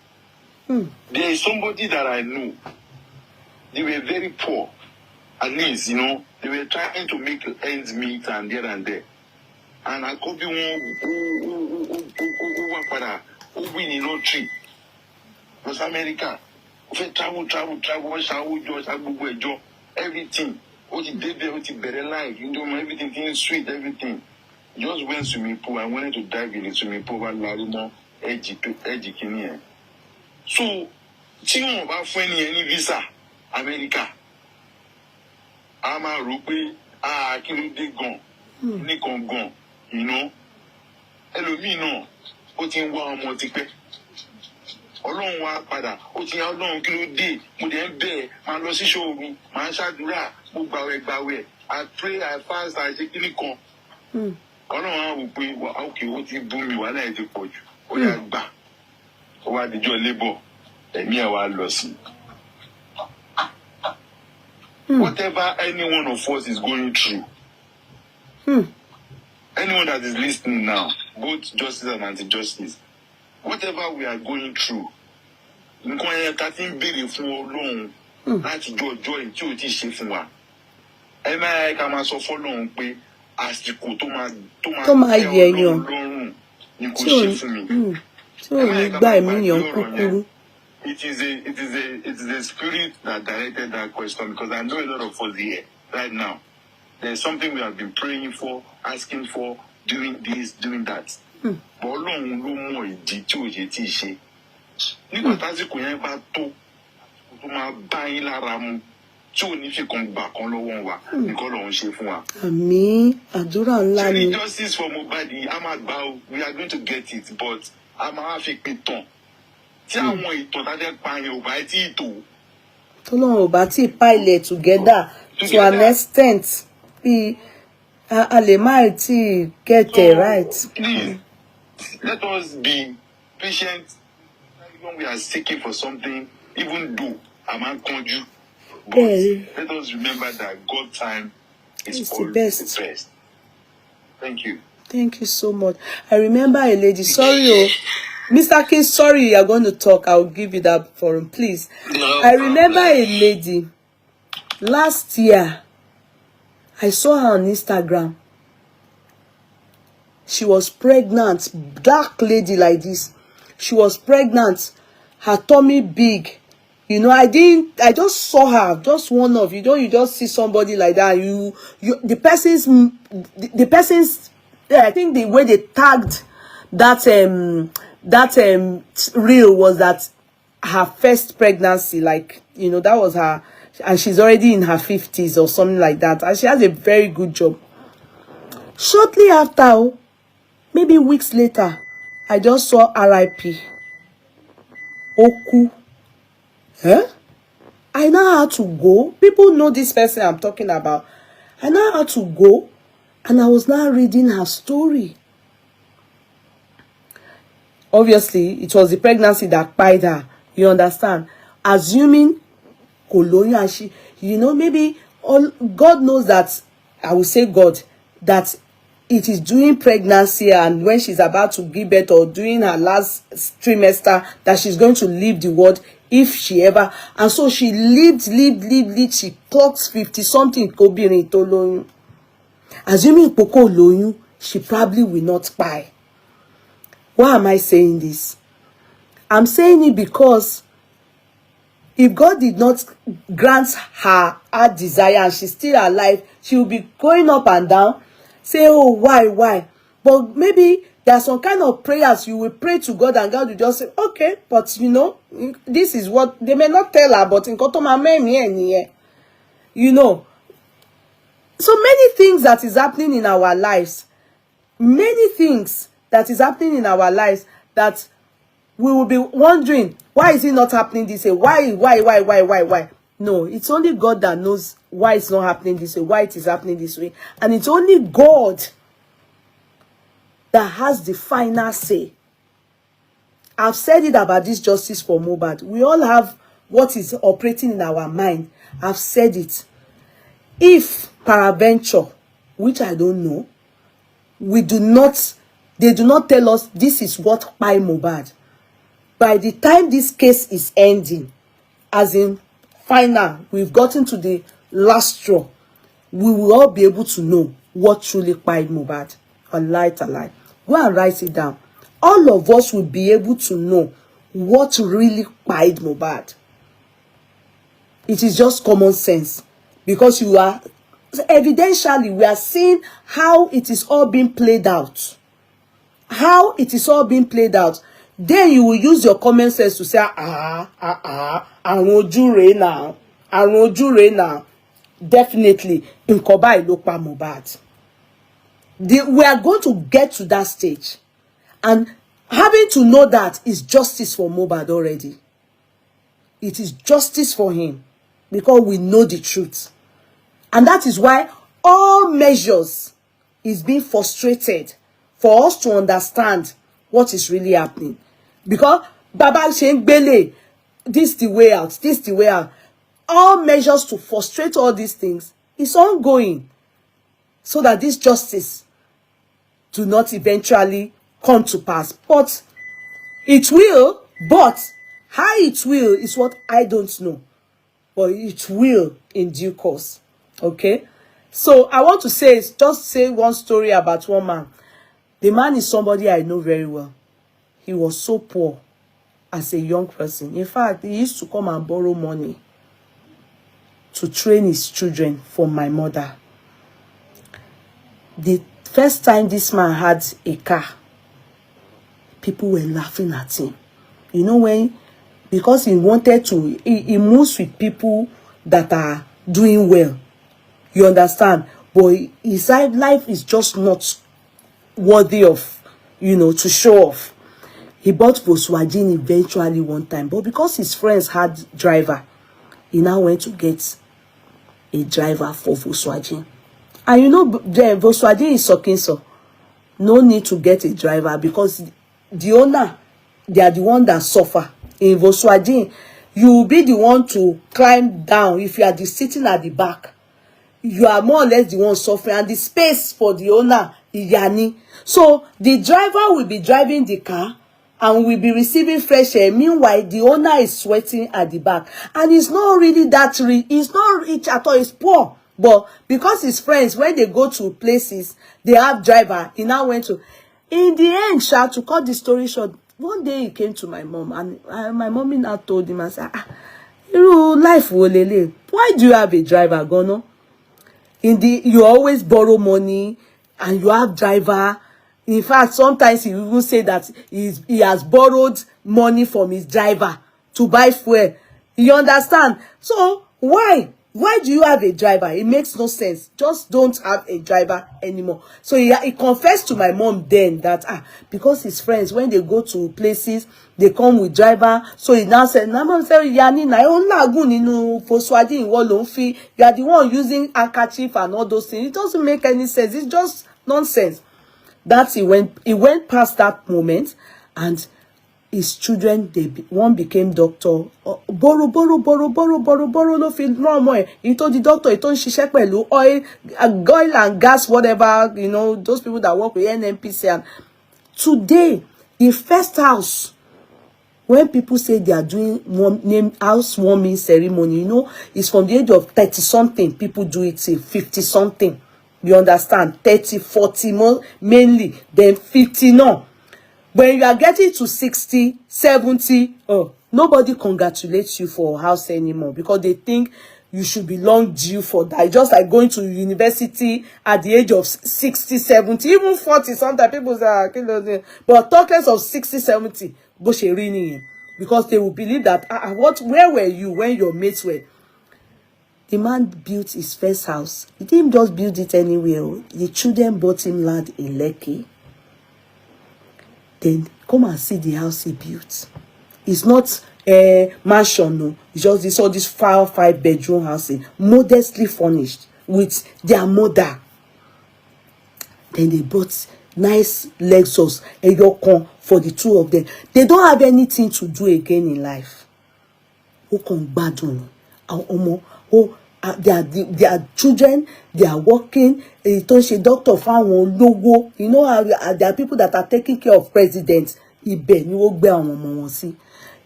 There is somebody that I know, they were very poor. At least, you know, they were trying to make ends meet and there and there. And I could be one who win in lottery. Was America. Travel, everything. What he did there, what he better life, you know, everything is sweet, everything. Just went swimming pool. I wanted to dive in the swimming pool, but Larimo, edgy Kenya. So, tí wọ́n bá fún ẹni visa America, a máa rò pé kí ló dé gan nìkan gan, you know, ẹlòmíì náà ó ti ń wá ọmọ tipẹ́, Ọlọ́run wá padà ó ti yá Ọlọ́run kí ló dé, mo dẹ̀ ń bẹ̀ máa lọ sí ṣọ́ọ̀bù máa ṣàdúrà mo gbàwẹ̀ I pray I fast I ṣe kíní kan, Ọlọ́run á wò pé okay ó ti bú mi wàhálà ẹ̀ ti pọ̀ jù ó yá gbà. Ó wá dijọ́ labour ẹ̀mí ẹ̀ wá lọ sí. Whatever any one of us is going through, anyone that is listening now, both justice and anti-justice, whatever we are going through, nǹkan yẹn ká ti ń béèrè fún Ọlọ́run láti jọ ọjọ́ yìí tí ò tí ì ṣe fún wa. Ẹ máa ká máa sọ fọ́lọ́run pé àsìkò tó máa yẹ Ọlọ́run lọ́rùn ni kò ṣe fún mi. It is a spirit that directed that question, because I know a lot of us here right now. There's something we have been praying for, asking for, doing this, doing that. But Ọlọ́run ló mọ ìdí tí ò ṣe tí ì ṣe. Nígbà tásìkò yẹn bá tó máa bá yín lára mu tí ò ní fi kan gbà kan lọ́wọ́ wa nǹkan lọ́run ṣe fún wa. Àmín, àdúrà ńlá ni. Justice for Mohbad, we are going to get it, but a máa fi pin tán. Tí àwọn ìtàn tá jẹ́ pààyàn ò bá tí ì tó. Tọ́lọ́run ò bá tí ì pile together to an extent bí a lè má tí get it right. Please, let us be patient when we are seeking for something, even though a máa ń kánjú. But let us remember that God's time is always the best. Thank you. Thank you so much. I remember a lady, sorry, Mr. King, sorry, you are going to talk. I'll give you that forum, please. No, I remember a lady last year. I saw her on Instagram. She was pregnant, dark lady like this. She was pregnant, her tummy big. You know, I just saw her, just one of, you know, you just see somebody like that. The person's, I think the way they tagged that reel was that her first pregnancy, like, you know, that was her, and she's already in her 50s or something like that, and she has a very good job. Shortly after, maybe weeks later, I just saw RIP. Oku. I now had to go. People know this person I'm talking about. I now had to go, and I was now reading her story. Obviously, it was the pregnancy that pied her. You understand? Assuming Kolonya, and she, you know, maybe God knows that, I will say God, that it is during pregnancy and when she's about to give birth or during her last trimester that she's going to leave the world, if she ever. And so she lived. She clocks 50-something. Assuming Poko Loyu, she probably will not buy. Why am I saying this? I'm saying it because if God did not grant her desire and she's still alive, she will be going up and down, say, oh, why? But maybe there's some kind of prayers you will pray to God and God will just say, okay, but you know, this is what, they may not tell her, but in you know. So many things that is happening in our lives, that we will be wondering, why is it not happening this way? Why? No, it's only God that knows why it's not happening this way, why it is happening this way. And it's only God that has the final say. I've said it about this justice for Mohbad. We all have what is operating in our mind. I've said it. If peradventure, which I don't know, they do not tell us this is what by Mohbad. By the time this case is ending, as in final, we've gotten to the last straw, we will all be able to know what truly by Mohbad. A lie. Go and write it down. All of us will be able to know what really by Mohbad. It is just common sense, because you are evidentially, we are seeing how it is all being played out. How it is all being played out. Then you will use your common sense to say, now. Definitely, in Kobai Lopa Mohbad. We are going to get to that stage. And having to know that is justice for Mohbad already. It is justice for him, because we know the truth. And that is why all measures is being frustrated for us to understand what is really happening. Because Baba Sheng Bele, this the way out. All measures to frustrate all these things is ongoing, so that this justice do not eventually come to pass. But it will, but how it will is what I don't know. But it will in due course. Okay? So I want to just say one story about one man. The man is somebody I know very well. He was so poor as a young person. In fact, he used to come and borrow money to train his children for my mother. The first time this man had a car, people were laughing at him. You know when? Because he wanted to, he moves with people that are doing well. You understand? But his life is just not worthy of, to show off. He bought Volkswagen eventually one time. But because his friends had driver, he now went to get a driver for Volkswagen. And the Volkswagen is sucking, so no need to get a driver, because the owner, they are the one that suffer. In Volkswagen, you will be the one to climb down. If you are sitting at the back, you are more or less the one suffering, and the space for the owner is yani. So the driver will be driving the car and will be receiving fresh air. Meanwhile, the owner is sweating at the back, and it's not really that rich. It's not rich at all. It's poor. But because his friends, when they go to places, they have driver. He now went to. In the end, to cut the story short, one day he came to my mom, and my mommy now told him, I said, life will lele. Why do you have a driver, Gono? You always borrow money, and you have driver. In fact, sometimes he will say that he has borrowed money from his driver to buy fuel. You understand? So why? Why do you have a driver? It makes no sense. Just don't have a driver anymore. So he confessed to my mom then that because his friends, when they go to places, they come with driver. So he now said, "Mama said, Yani na lagun inu Volkswagen Wolonfi. You are the one using handkerchief and all those things. It doesn't make any sense. It's just nonsense." That he went past that moment, and his children, one became doctor. Borrow, no feel no more. He told the doctor, he told ṣiṣẹ́ pẹ̀lú oil and gas, whatever, those people that work with NNPC. And today, the first house, when people say they are doing housewarming ceremony, it's from the age of 30-something. People do it till 50-something. You understand? 30, 40 more, mainly, then 50 no. When you are getting to 60, 70, nobody congratulates you for a house anymore, because they think you should be long due for that. Just like going to university at the age of 60, 70, even 40. Sometimes people say, but talk less of 60, 70, because they will believe that, where were you when your mates were? The man built his first house. He didn't just build it anywhere. The children bought him land in Lekki. Then Come and see the house he built. It's not a mansion, no. It's just this all this 5-bedroom house, modestly furnished with their mother. Then they bought nice Lexus, a Yokon for the two of them. They don't have anything to do again in life. Who can gbadun? Their children, they are working. Don't doctor found logo. You know how there are people that are taking care of presidents. Ibẹ̀ ni wọ́n gbé àwọn ọmọ wọn sí.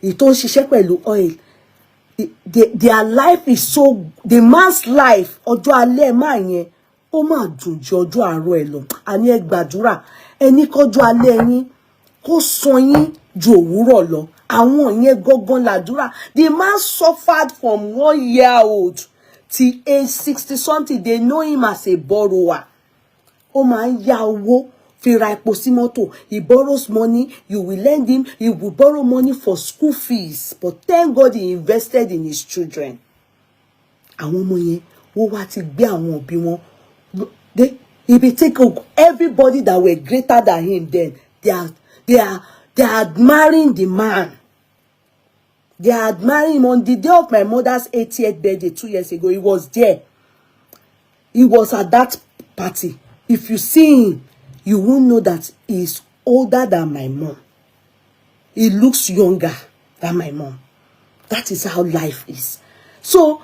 Ìtọ́ ṣiṣẹ́ pẹ̀lú oil. Their life is so, the man's life, ọjọ́ alẹ́ máa yẹn, ó máa dùn ju ọjọ́ àárọ̀ ẹ̀ lọ. Àní ẹ gbàdúrà, ẹni kọjọ́ alẹ́ yín, kó sàn yín ju òwúrọ̀ lọ. Àwọn yẹn gangan làdúrà. The man suffered from 1 year old till age 60 something. They know him as a borrower. Ó máa ń yá owó fi ra epo sí mọ́tò. He borrows money, you will lend him, he will borrow money for school fees. But thank God he invested in his children. Àwọn ọmọ yẹn, wọ́n wá ti gbé àwọn òbí wọn. He be taking everybody that were greater than him then. They are admiring the man. They are admiring him. On the day of my mother's 80th birthday 2 years ago, he was there. He was at that party. If you see him, you won't know that he is older than my mom. He looks younger than my mom. That is how life is. So,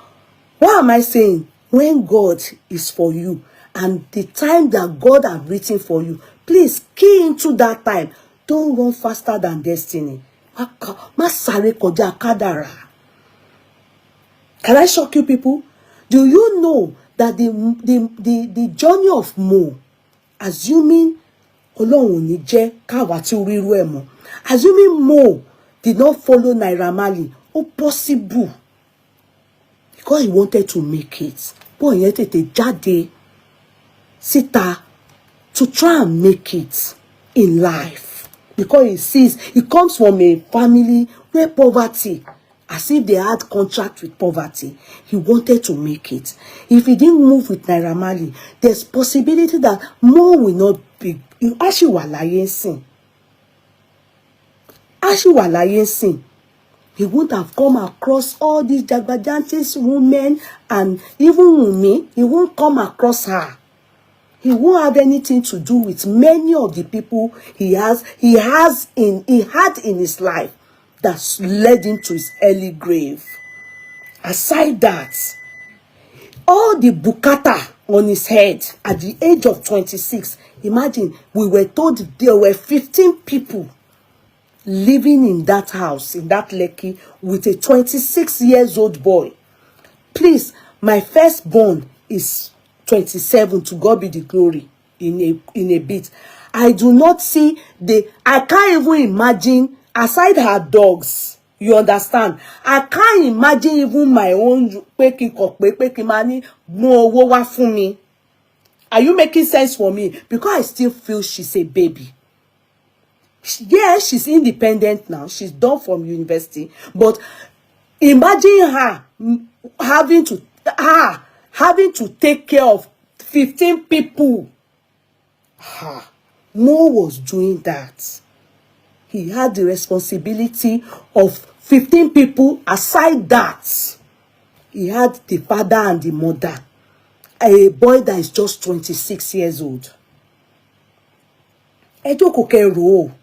what am I saying? When God is for you, and the time that God has written for you, please key into that time. Don't run faster than destiny. Can I shock you people? Do you know that the journey of Mo, assuming Ọlọ́run ní jẹ́ káwa tí ríru ẹ̀ mọ́, assuming Mo did not follow Naira Marley, possible, because he wanted to make it. But yẹn tètè jáde síta to try and make it in life, because he sees he comes from a family where poverty, as if they had contract with poverty. He wanted to make it. If he didn't move with Naira Marley, there's possibility that Mo will not be. Ashiwalaye sin. He wouldn't have come across all these Jagbajantis women, and even Wunmi, he won't come across her. He won't have anything to do with many of the people he had in his life that led him to his early grave. Aside that, all the bukata on his head at the age of 26, imagine, we were told there were 15 people living in that house, in that Lekki, with a 26-year-old boy. Please, my firstborn is 27, to God be the glory, in a bit. I do not see I can't even imagine, aside her dogs, you understand, I can't imagine even my own money. Are you making sense for me? Because I still feel she's a baby. Yeah, she's independent now. She's done from university. But imagine her having to take care of 15 people. Mo was doing that. He had the responsibility of 15 people. Aside that, he had the father and the mother. A boy that is just 26 years old. Ejo kokero.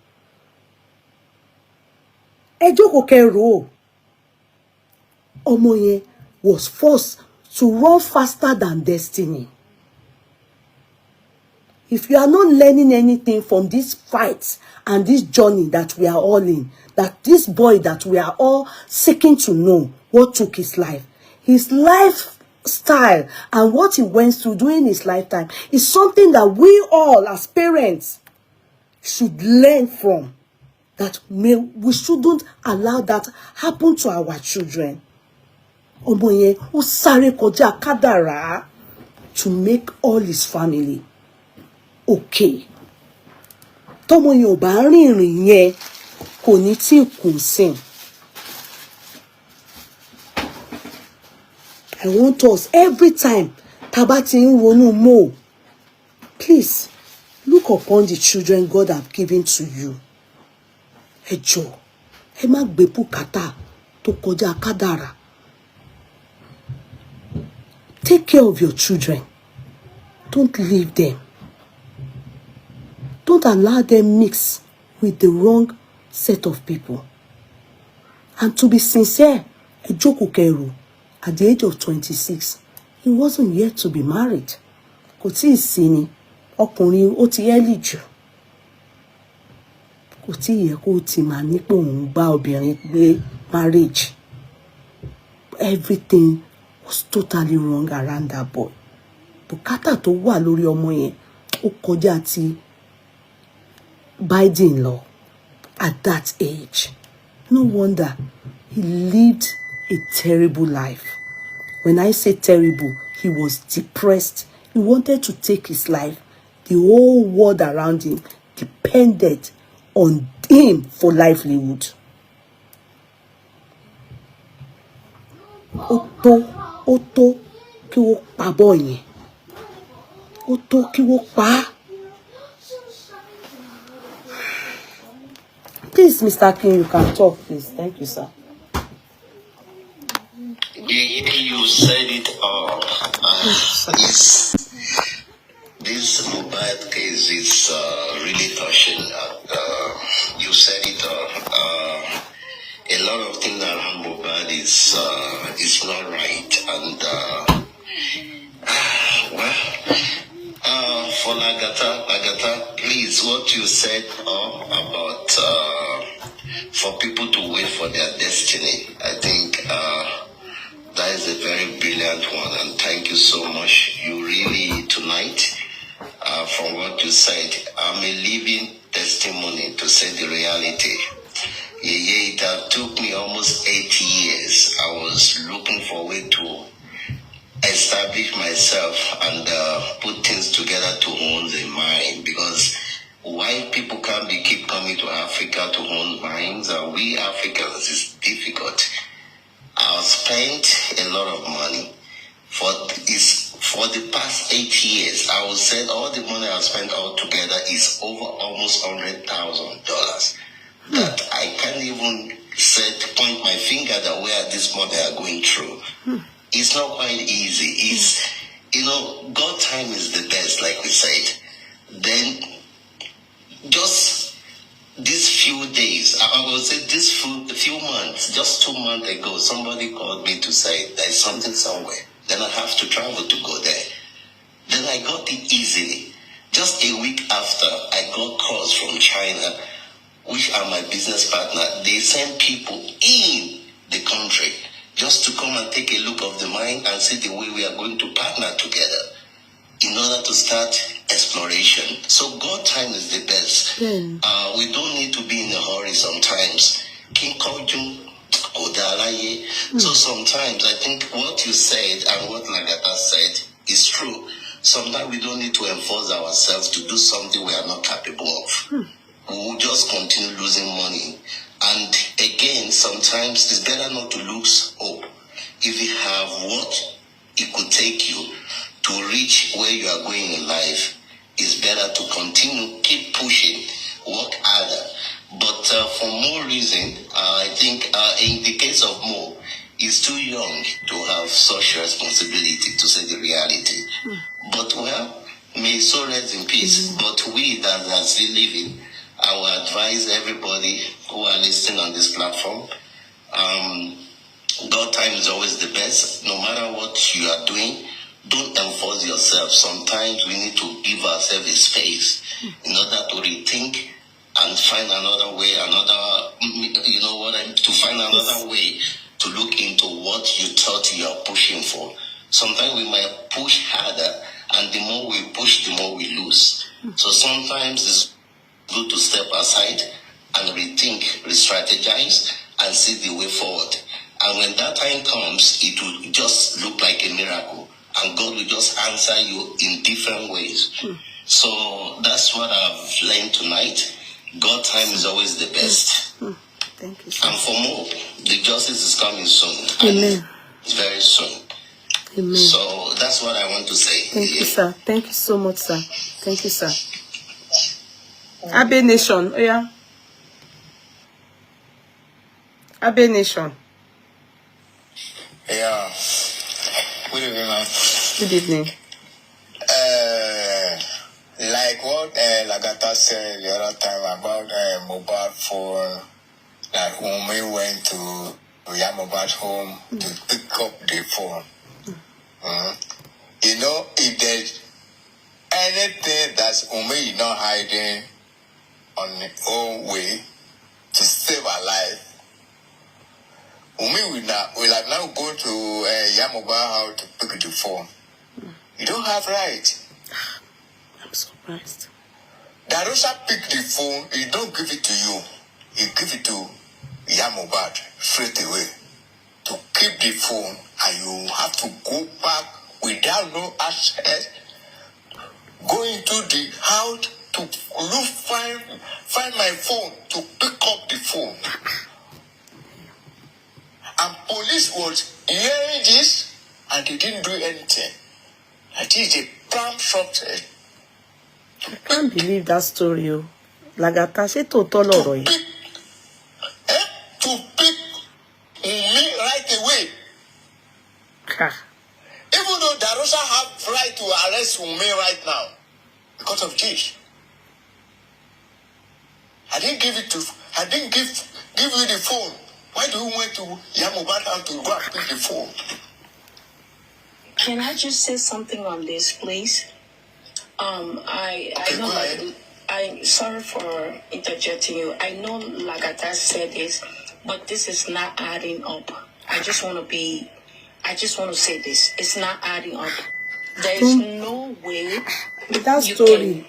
Ọmọ yẹn was forced to run faster than destiny. If you are not learning anything from this fight and this journey that we are all in, that this boy that we are all seeking to know what took his lifestyle and what he went through during his lifetime is something that we all as parents should learn from. That we shouldn't allow that happen to our children. Ọmọ yẹn ó sáré kọjá kádàrá to make all his family okay. Tọ́mọ yẹn ò bá rìnrìn yẹn kò ní tí kùn sìn. I want us every time tá bá ti ń ronú Mo, please look upon the children God have given to you. ẹ jọ̀ọ́, ẹ má gbé bùkátà tó kọjá kádàrá. Take care of your children. Don't leave them. Don't allow them mix with the wrong set of people. And to be sincere, Ejoko Keru, at the age of 26, he wasn't yet to be married. Kò tíì sí ni, ọkùnrin ó ti early jù. Kò tíì yẹ kó ti máa ní pé òun bá obìnrin gbé marriage. Everything was totally wrong around that boy. Bùkátà tó wà lórí ọmọ yẹn ó kọjá ti Biden law at that age. No wonder he lived a terrible life. When I say terrible, he was depressed. He wanted to take his life. The whole world around him depended on him for livelihood. Ó tó kí wọ́n pa boy yẹn. Ó tó kí wọ́n pa. Please, Mr. King, you can talk, please. Thank you, sir. You said it all. This Mohbad case is really touching. You said it all. A lot of things around Mohbad is not right, and for Lagata, please, what you said about for people to wait for their destiny, I think that is a very brilliant one, and thank you so much. You really, tonight, from what you said, I'm a living testimony to say the reality. It took me almost 8 years. I was looking for a way to establish myself and put things together to own the mine, because why people can't keep coming to Africa to own mines, we Africans, is difficult. I've spent a lot of money for the past 8 years. I would say all the money I've spent altogether is over almost $100,000 that I can't even point my finger at where this money are going through. It's not quite easy. It's, God time is the best, like we said. Then just these few days, I would say this few months, just 2 months ago, somebody called me to say there's something somewhere. Then I have to travel to go there. Then I got it easily. Just a week after, I got calls from China, which are my business partner. They send people in the country just to come and take a look of the mine and see the way we are going to partner together in order to start exploration. So God time is the best. We don't need to be in a hurry sometimes. So sometimes I think what you said and what Lagata said is true. Sometimes we don't need to enforce ourselves to do something we are not capable of. We will just continue losing money. And again, sometimes it's better not to lose hope. If you have what it could take you to reach where you are going in life, it's better to continue, keep pushing, work harder. But for more reason, I think in the case of Mo, he's too young to have such responsibility, to say the reality. But well, may so rest in peace. But we that are still living, I will advise everybody who are listening on this platform, God time is always the best. No matter what you are doing, don't enforce yourself. Sometimes we need to give ourselves a space in order to rethink and find another way, to find another way to look into what you thought you are pushing for. Sometimes we might push harder, and the more we push, the more we lose. So sometimes it's good to step aside and rethink, re-strategize, and see the way forward. And when that time comes, it will just look like a miracle, and God will just answer you in different ways. So that's what I've learned tonight. God time is always the best. Thank you, sir. And for more, the justice is coming soon. Amen. It's very soon. Amen. So that's what I want to say. Thank you, sir. Thank you so much, sir. Thank you, sir. Abe Nation, oh yeah. Abe Nation. Yeah. Good evening, ma'am. Good evening. Like what Lagata said the other time about mobile phone, that Umi went to Mohbad's home to pick up the phone. You know, if there's anything that's Umi is not hiding on his own way to save her life, Umi will have now go to Mohbad's house to pick the phone. You don't have right. I'm surprised. Darusha pick the phone, he don't give it to you. He give it to Mohbad straight away to keep the phone, and you have to go back without no access, go into the house to look find my phone to pick up the phone. And police was hearing this and they didn't do anything. That is a prime success. I can't believe that story. Lagata, ṣé tòótọ́ lọ̀rọ̀ yìí? To pick me right away. Even though Darusha have right to arrest me right now because of this. I didn't give you the phone. Why do you went to Mohbad house to go and pick the phone? Can I just say something on this, please? I know that I'm sorry for interjecting you. I know Lagata said this, but this is not adding up. I just want to say this. It's not adding up. There is no way That story.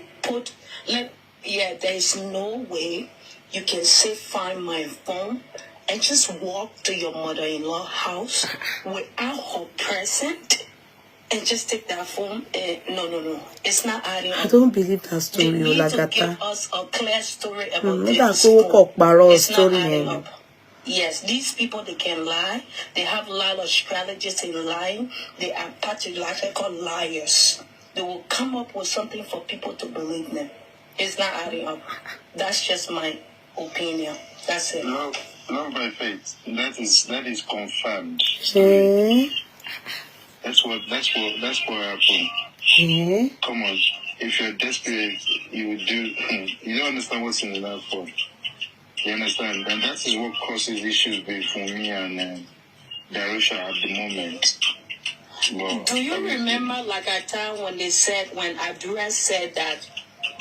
there is no way you can say find my phone and just walk to your mother-in-law house without her present and just take that phone. No. It's not adding up. I don't believe that story, They need to Lagata. give us a clear story about That's this a phone. It's not story. adding up. Yes, these people, they can lie. They have a lot of strategies in lying. They are particularly called liars. They will come up with something for people to believe them. It's not adding up. That's just my opinion. That's it. Love by faith. That is confirmed. That's what happened. Come on. If you're desperate, you would do. You don't understand what's in that phone. You understand? And that is what causes issues between me and Darusha at the moment. Well, do you remember Lagata when Adura said that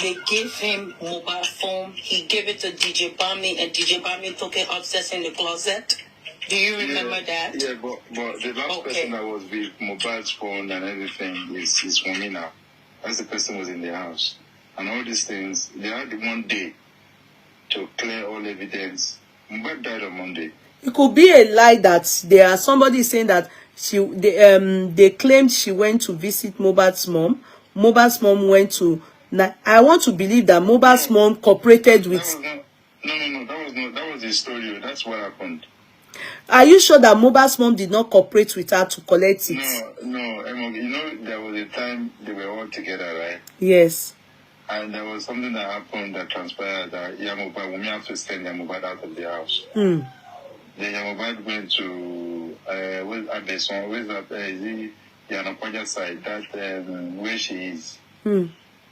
they gave him mobile phone, he gave it to DJ Bami and DJ Bami took it upstairs in the closet? Do you remember that? Yeah, but the last person that was with Mohbad's phone and everything is for me now. That's the person who was in the house. And all these things, they had 1 day to clear all evidence. Mohbad died on Monday. It could be a lie that there are somebody saying that they claimed she went to visit Mohbad's mom. Mohbad's mom went to. I want to believe that Mohbad's mom cooperated with. That was the story. That's what happened. Are you sure that Mohbad's mom did not cooperate with her to collect it? No. You know, there was a time they were all together, right? Yes. And there was something that happened that transpired that Mohbad, we have to send Mohbad out of the house. Then Mohbad went to where's Abeson, where's that Yanapaja side, that where she is.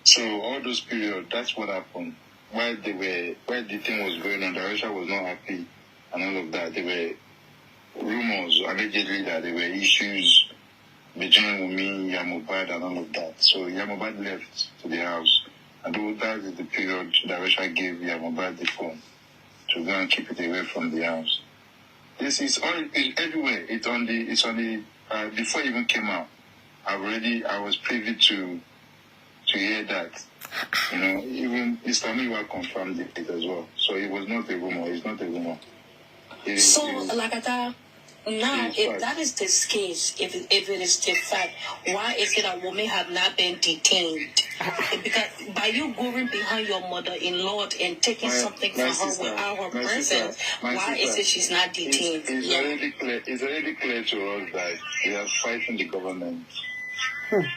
So all those periods, that's what happened. While the thing was going on, Darusha was not happy and all of that. There were rumors allegedly that there were issues between Wumi, Mohbad and all of that. So Mohbad left to the house. And that is the period Darusha gave Mohbad the phone to go and keep it away from the house. This is everywhere. It's on the before it even came out. I was privy to hear that. You know, even Islamic confirmed it as well. So it was not a rumor. It's not a rumor. Lagata, now, if that is the case, if it is the fact, why is it that women have not been detained? Because by you going behind your mother-in-law and taking something from her without her presence, why is it she's not detained? It's already clear to us that we are fighting the government.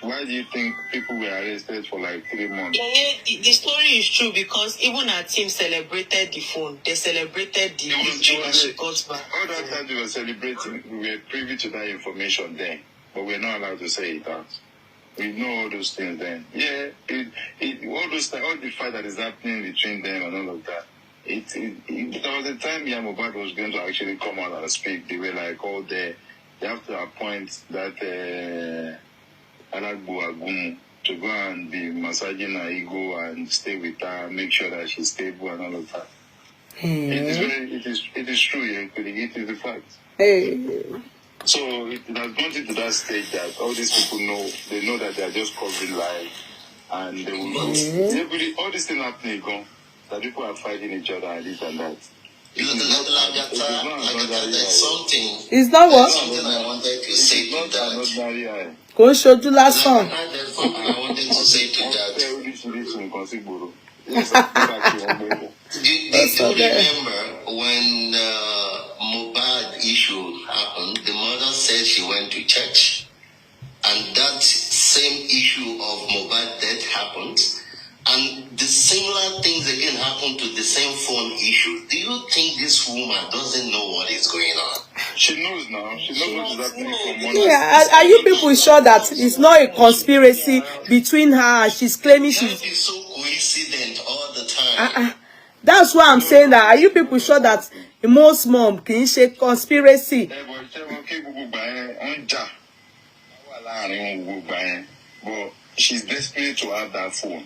Why do you think people were arrested for like 3 months? The story is true because even our team celebrated the phone. They celebrated the victory and she got back. All that time they were celebrating, we were privy to that information then, but we're not allowed to say it out. We know all those things then. Yeah, all the fight that is happening between them and all of that. There was a time Mohbad was going to actually come out and speak. They were like, oh, they have to appoint that Alagbo Agumu to go and be massaging her ego and stay with her, make sure that she's stable and all of that. It is true, Yeye Kudi. It is the fact. So it has gone into that stage that all these people know that they are just covering life, and they will all this thing happening gone. That people are fighting each other and this and that. There's something. It's not what? Something I wanted to say to that. Kò ṣojú lásán. There's something I wanted to say to that. Did you remember when the Mohbad issue happened? The mother said she went to church, and that same issue of Mohbad death happened, and the similar things again happened to the same phone issue. Do you think this woman doesn't know what is going on? She knows now. She knows what is happening from one. Yeah, are you people sure that it's not a conspiracy between her and she's claiming she's... That is so coincident all the time. That's why I'm saying that. Are you people sure that most mom can say conspiracy? But she's desperate to have that phone.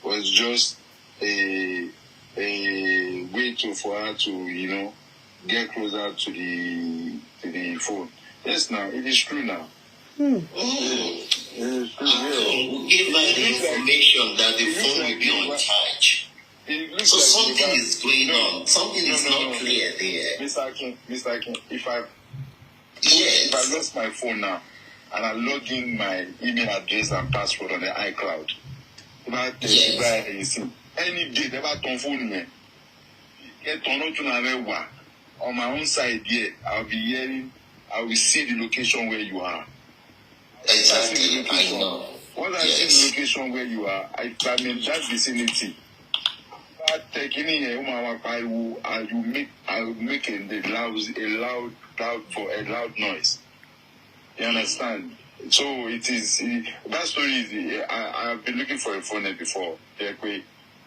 Was just a way for her to, get closer to the phone. Yes, now it is true now. Who gave her the information that the phone will be uncharged? So something is going on. Something is not clear there. Mr. Akin, if I lost my phone now and I log in my email address and password on the iCloud, any day they have ton phone me. Get on my own side here, I will see the location where you are. Exactly, I know. Once I see the location where you are, I'm in that vicinity. I will make a loud noise. You understand? So it is that story is I have been looking for a phone before.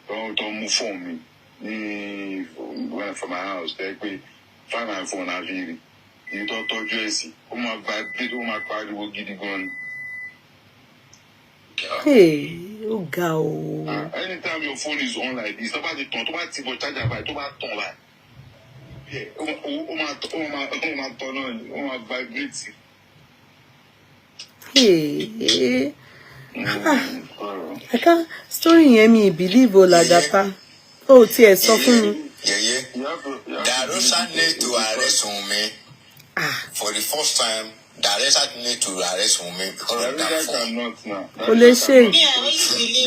Don't move for me. When from my house, find my phone. I really. You don't talk Jesse. My car will get it gone. Hey, oh go. Anytime your phone is on like this, nobody turn. Nobody see what charger by. Nobody turn like. Yeah. My vibrate. Hey. I can't story hear me believe Lagata. Oh, tears soften. Yeah. The Russian need to arrest me. For the first time, the Russian need to arrest me because of that phone. Ole shey.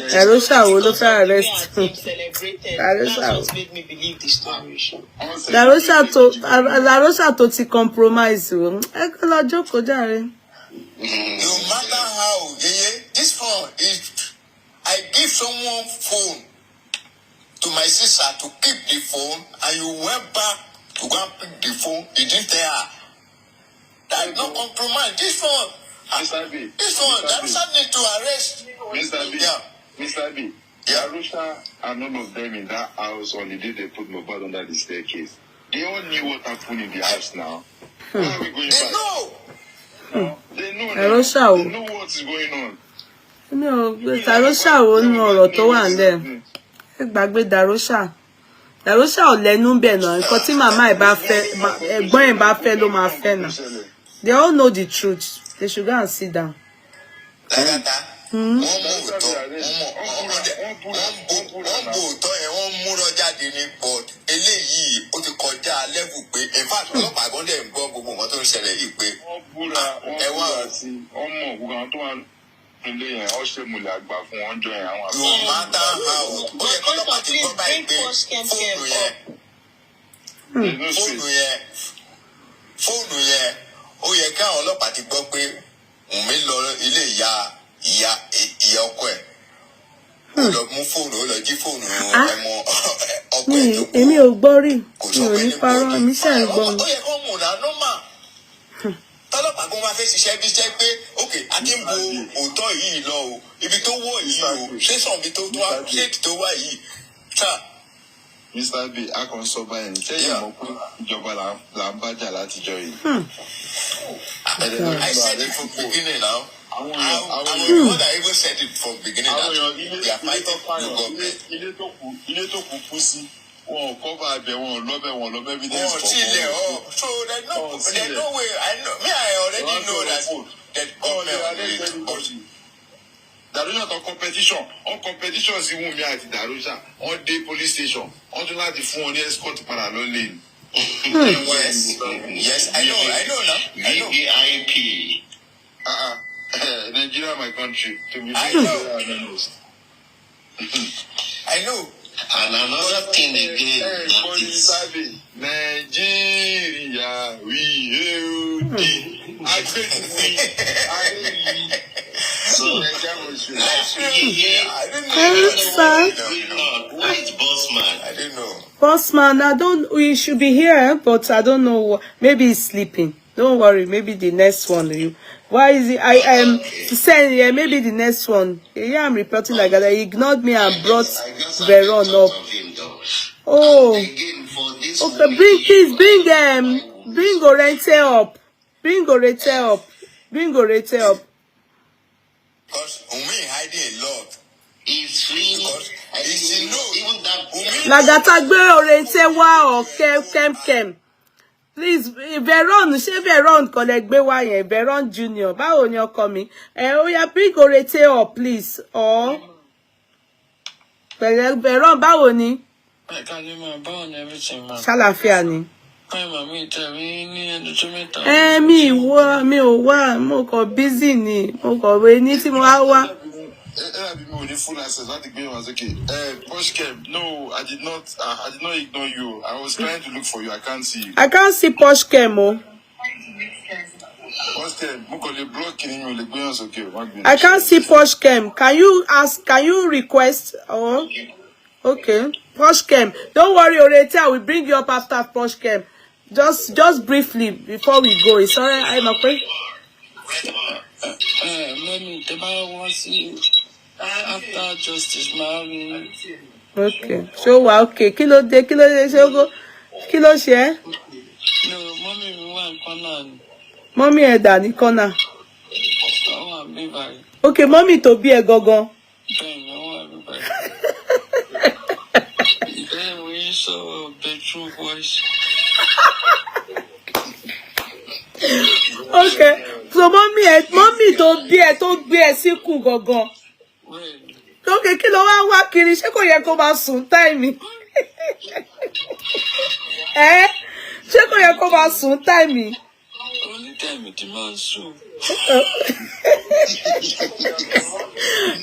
Darosha wo lo fẹ́ arrest. Darosha made me believe the story. Darosha to ti compromise o. Ẹ kó lọ jókòó jàre. No matter how, this phone is. I give someone phone to my sister to keep the phone, and you went back to go and pick the phone. You didn't tell her. That is not compromise. This one, Mr. B. This one, Darusha need to arrest. Mr. B. Yeah. Mr. B. Yeah. Darusha and none of them in that house on the day they put Mohbad under the staircase. They all knew what happened in the house now. Where are we going They back? know. No, they know. Darosha They know what is going on. No, Darosha wo nu ọ̀rọ̀ tó wà ńlẹ̀. Ẹ gbàgbé Darosha. Darosha ò lẹ́nu bẹ̀ náà. Nǹkan tí màmá ẹ̀ bá fẹ́, ẹ̀gbọ́n ẹ̀ bá fẹ́ ló máa fẹ́ náà. They all know the truth. They should go and sit down. Lagata. Wọ́n mú òótọ́ yẹn wọ́n mú lọ́jà dé ní board. Eléyìí ó ti kọjá level pé in fact ọlọ́pàá gan dẹ̀ ń gbọ́ gbogbo nǹkan tó ń ṣẹlẹ̀ yìí pé ọmọ ògùn tó wà nílé yẹn ọ ṣe múlẹ̀ àgbà fún wọn jọ yẹn àwọn àgbà. No matter how ó yẹ kọ́ lọ́pàá ti gbọ́ báyìí pé fóònù yẹn fóònù yẹn ó yẹ káwọn ọlọ́pàá ti gbọ́ pé Wùnmí lọ ilé ìyá ọkọ ẹ̀ ó lọ mú fóònù ó lọ jí fóònù ọmọ ọkọ ẹ̀ tó kú. Èmi ò gbọ́ rí mi ò ní parọ́ mi ṣáà ń gbọ́. ó yẹ kó mú un náà nọ́mà tọ́lọ́pàá kó máa fẹ́ ṣiṣẹ́ bí iṣẹ́ pé ok a ti ń bo òótọ́ yìí lọ o ibi tó wọ̀ yìí o ṣé sàn bí tó wá ṣéèkì tó wà yìí ṣá. Mr. B a kàn sọ báyìí sẹ́yìn mọ̀ pé ìjọba là ń bájà látijọ́ yìí. I said it from beginning now. I was one that even said it from beginning that we are fighting the government. Ilé tó kù sí wọn kọ́ bá bẹ̀ wọn lọ́bẹ̀ wọn lọ́bẹ̀ evidence for wọn. So there's no way I know me I already know that government will. Darusha on competition sí Wunmi àti Darusha on dé police station on tún láti fún wọn ní escort padà lọ lane. Yes, I know now. VIP. Nigeria, my country. To be I know. I know. And another thing again, Nigeria, we hail thee. Where's Bossman? I don't know. Bossman, we should be here, but I don't know. Maybe he's sleeping. Don't worry. Maybe the next one. Why is he? I am saying, yeah, maybe the next one. Yeah, I'm reporting like that. He ignored me and brought Veron up. Oh, okay. Bring Orente up. Bring Orente up. Because Wunmi hiding a lot. He's free. Even that Lagata gbe Orente wa or Kem. Please, Veron, ṣé Veron kò lè gbé wá yẹn, Veron Junior. Báwo ni ọkọ mi? Ó yá bring Orete up, please. Or Veron, báwo ni? Ṣàlàáfíà ni. Mi ò wá, mo kò busy ni. Mo kò wé ní tí mo wá. No, I did not ignore you. I was trying to look for you. I can't see you. I can't see Posh Kemo. I can't see Posh Kem. Can you request? Oh, okay. Posh Kem. Don't worry, Orete. I will bring you up after Posh Kem. Just briefly before we go. It's alright. I'm okay. Mommy, the Bible wants you after justice, mommy. Okay. So okay. Kilo de. Kilo share. No, mommy, we want corner. Mommy Eda ni corner. I want everybody. Okay, mommy to be a gogo. I want everybody. Then we saw the true voice. Okay. So mommy to be a siku gogo. Okay, kí ló wá kiri ṣé kò yẹ kó máa sùn time. Ṣé kò yẹ kó máa sùn time. Only time the man so.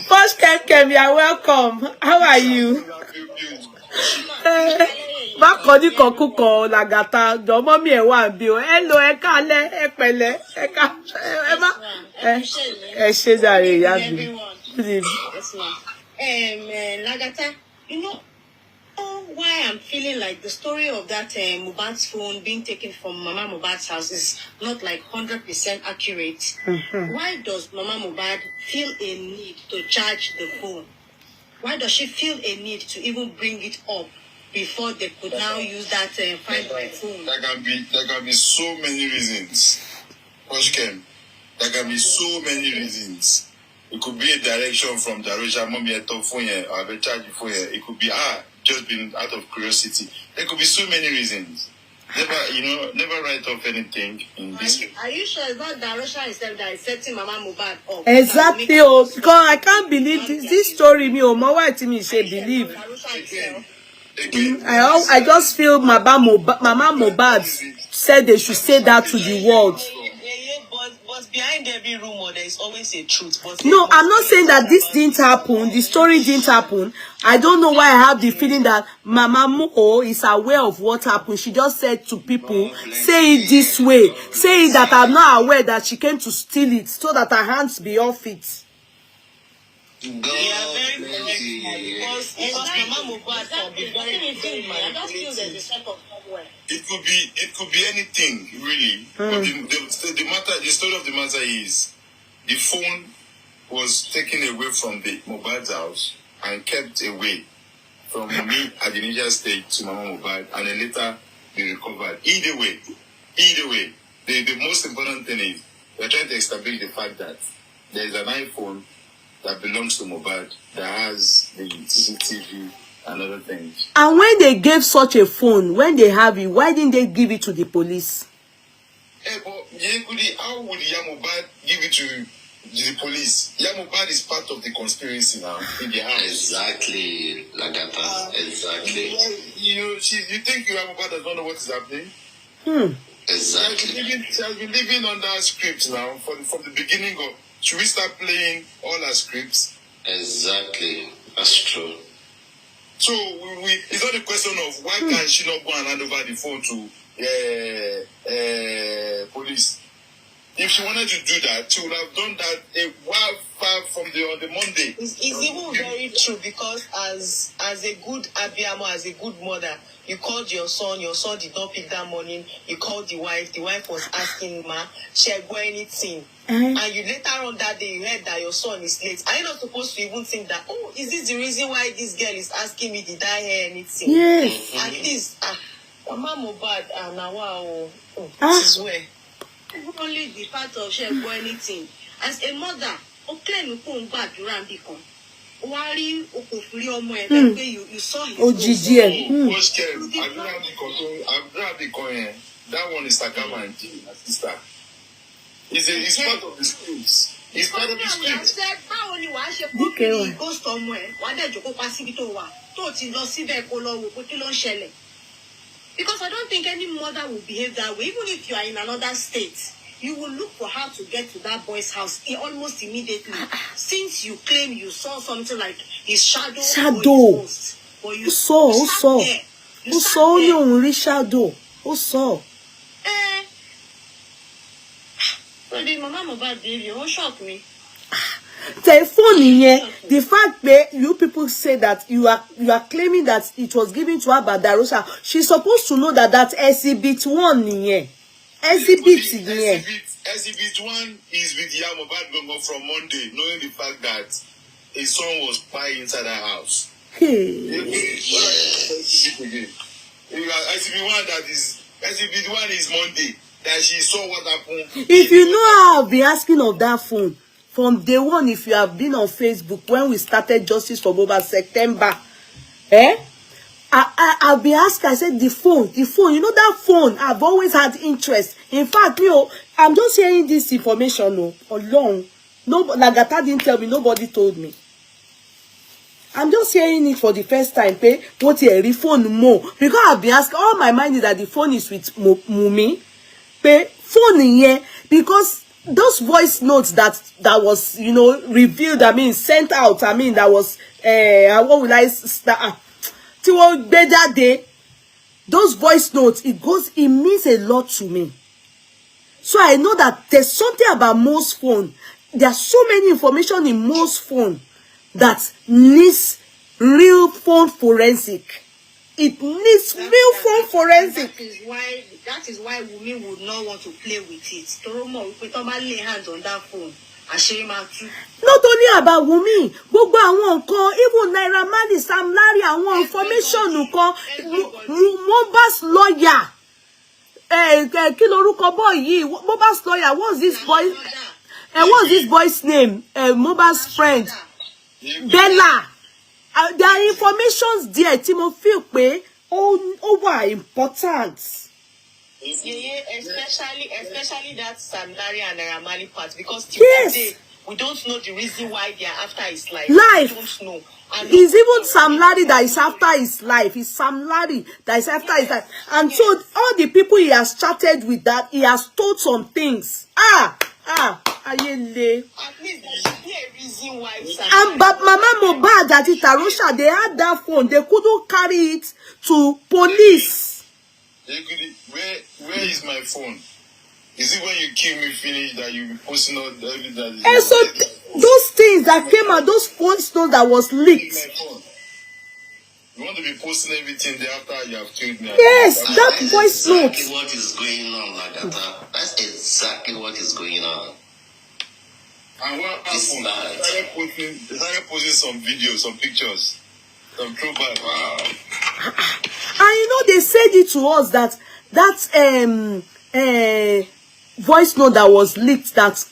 First Kem, you are welcome. How are you? Má kọ́ ní kọ̀kúkọ̀ Lagata, jọ mọ́mí ẹ̀ wà bí o. Hello, ẹ káalẹ́, ẹ pẹ̀lẹ́, ẹ ṣé jàre ìyá mi. Yes, ma'am. Lagata, you know why I'm feeling like the story of that Mohbad's phone being taken from Mama Mohbad's house is not like 100% accurate. Why does Mama Mohbad feel a need to charge the phone? Why does she feel a need to even bring it up before they could now use that Find My Phone? There can be so many reasons. Poshkem, there can be so many reasons. It could be a direction from Darusha, mommy at phone or a charge for it could be just being out of curiosity. There could be so many reasons. Never write off anything in this. Are you sure it's not Darusha itself that is setting Mama Mohbad up? Exactly, because I can't believe this story. Me, why to me she believe. I just feel Mama Mohbad said they should say that to the world. Because behind every rumor, there is always a truth. But no, I'm not saying that this didn't happen. The story didn't happen. I don't know why I have the feeling that Mama Mo is aware of what happened. She just said to people, say it this way. Say it that I'm not aware that she came to steal it so that her hands be off it. They are very correct because Mama Mohbad can be very manipulative. It could be anything, really. But the story of the matter is the phone was taken away from the Mohbad's house and kept away from me at the initial stage to Mama Mohbad, and then later be recovered. Either way, the most important thing is we're trying to establish the fact that there is an iPhone that belongs to Mohbad that has the CCTV and other things. And when they gave such a phone, when they have it, why didn't they give it to the police? Hey, but Yeye Kudi, how would Mohbad give it to the police? Mohbad is part of the conspiracy now in the house. Exactly, Lagata. Exactly. You think Mohbad does not know what is happening? Exactly. She has been living on that script now from the beginning of. Should we start playing all our scripts? Exactly. That's true. So it's not a question of why can't she not go and hand over the phone to police. If she wanted to do that, she would have done that a while far from on the Monday. It's even very true because as a good Abiyamo, as a good mother, you called your son did not pick that morning, you called the wife was asking Ma, she go anything. And you later on that day you heard that your son is late. Are you not supposed to even think that, oh, is this the reason why this girl is asking me, did I hear anything? Yes. At least, Mama Mohbad, now wow, this is where. Only the part of she go anything. As a mother, okay, you can't bad around because worry you saw his that one is Takama and sister. It's part of the scripts. It's part of the script. How only one she could go somewhere. Why did you go pass it over? Thought you lost it because I don't think any mother will behave that way. Even if you are in another state, you will look for how to get to that boy's house almost immediately. Since you claim you saw something like his shadow. Or his ghost, but you saw your shadow. Who saw? The Mama Mohbad baby, won't shock me. Telephone here. The fact that you people say that you are claiming that it was given to her by Darusha, she's supposed to know that exhibit 1 here. Exhibit 1 is with Mohbad Gongo from Monday, knowing the fact that his son was spying inside her house. Exhibit 1 is Monday. That she saw what happened. If you know how I've been asking of that phone from day one, if you have been on Facebook when we started Justice for Mohbad September, I'll be asking. I said the phone. You know that phone. I've always had interest. In fact, I'm just hearing this information alone. No, Lagata didn't tell me. Nobody told me. I'm just hearing it for the first time. What a phone more because I've been asking. All my mind is that the phone is with Mumi. Phone here because those voice notes that was revealed, sent out, that was what will I start those voice notes, it means a lot to me. So I know that there's something about Mo's phone. There's so many information in Mo's phone that needs real phone forensic. It needs real phone forensic. That is why women would not want to play with it. We put my lay hands on that phone. Not only about Wumi, gbogbo àwọn nǹkan, even Naira Marley, Sam Larry, àwọn information nǹkan, Mohbad's lawyer. Kí lorúkọ boy yìí? Mohbad's lawyer. What's this boy? What's this boy's name? Mohbad's friend, Bella. There are informations there. Timo feel pé ó important. Especially that Sam Larry and Naira Marley part, because today we don't know the reason why they are after his life. We don't know. And it's even Sam Larry that is after his life. It's Sam Larry that is after his life. And so all the people he has chatted with, that he has told some things. ayé le. At least there should be a reason why. And but Mama Mohbad and Tarusha, they had that phone. They couldn't carry it to police. Yeye Kudi, where is my phone? Is it when you kill me finish that you be posting all the evidence? And so those things that came out, those voice notes that was leaked. My phone. You want to be posting everything there after you have killed me? Yes, that voice note. That's exactly what is going on, Lagata. That's exactly what is going on. And what happened? They started posting some videos, some pictures, some throwback. Wow. And you know, they said it to us that voice note that was leaked that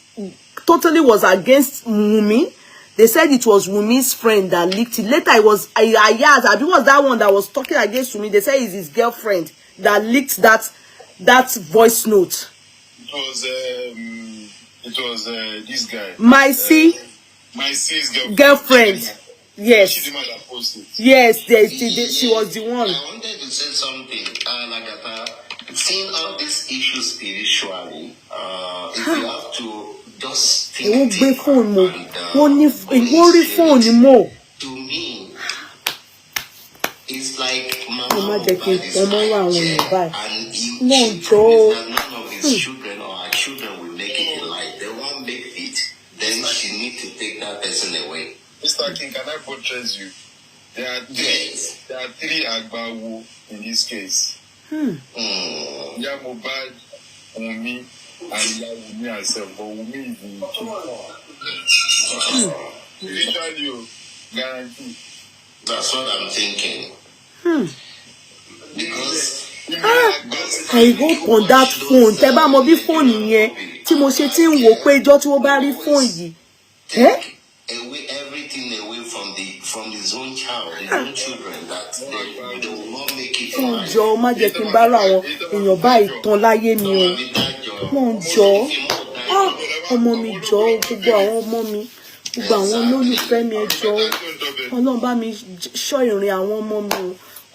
totally was against Wunmi. They said it was Wumi's friend that leaked it. Later, it was Ayaz. I think it was that one that was talking against Wunmi. They said it's his girlfriend that leaked that voice note. It was this guy. My C's girlfriend. Yes. She's the man that posted. Yes, she was the one. I wanted to say something, Lagata. Seeing all these issues spiritually, if you have to just think deeper and to me, it's like Mama Mohbad is and you that none of his children or her children will make it in life. They won't make it, then she need to take that person away. Mr. King, can I portray you? There are three Agbawo in this case. Yeye Mohbad, Wunmi, and Wunmi herself. But Wunmi is in literally guarantee. That's what I'm thinking. Because I go on that phone. Tẹ́ bá mọ̀ bí phone yẹn tí mo ṣe tí ń wò pé ìjọ́ tí wọ́n bá rí phone yìí. Take away everything away from his own child, his own children, that they will not make it. Jọ̀ọ́ má jẹ́ kí n bá ra àwọn èèyàn báyìí tán láyé mi o. Mo jọ̀ọ́. Ọmọ mi jọ̀ọ́, gbogbo àwọn ọmọ mi, gbogbo àwọn olólùfẹ́ mi ẹ jọ̀ọ́. Ọlọ́run bá mi ṣọ́ ìrìn àwọn ọmọ mi o.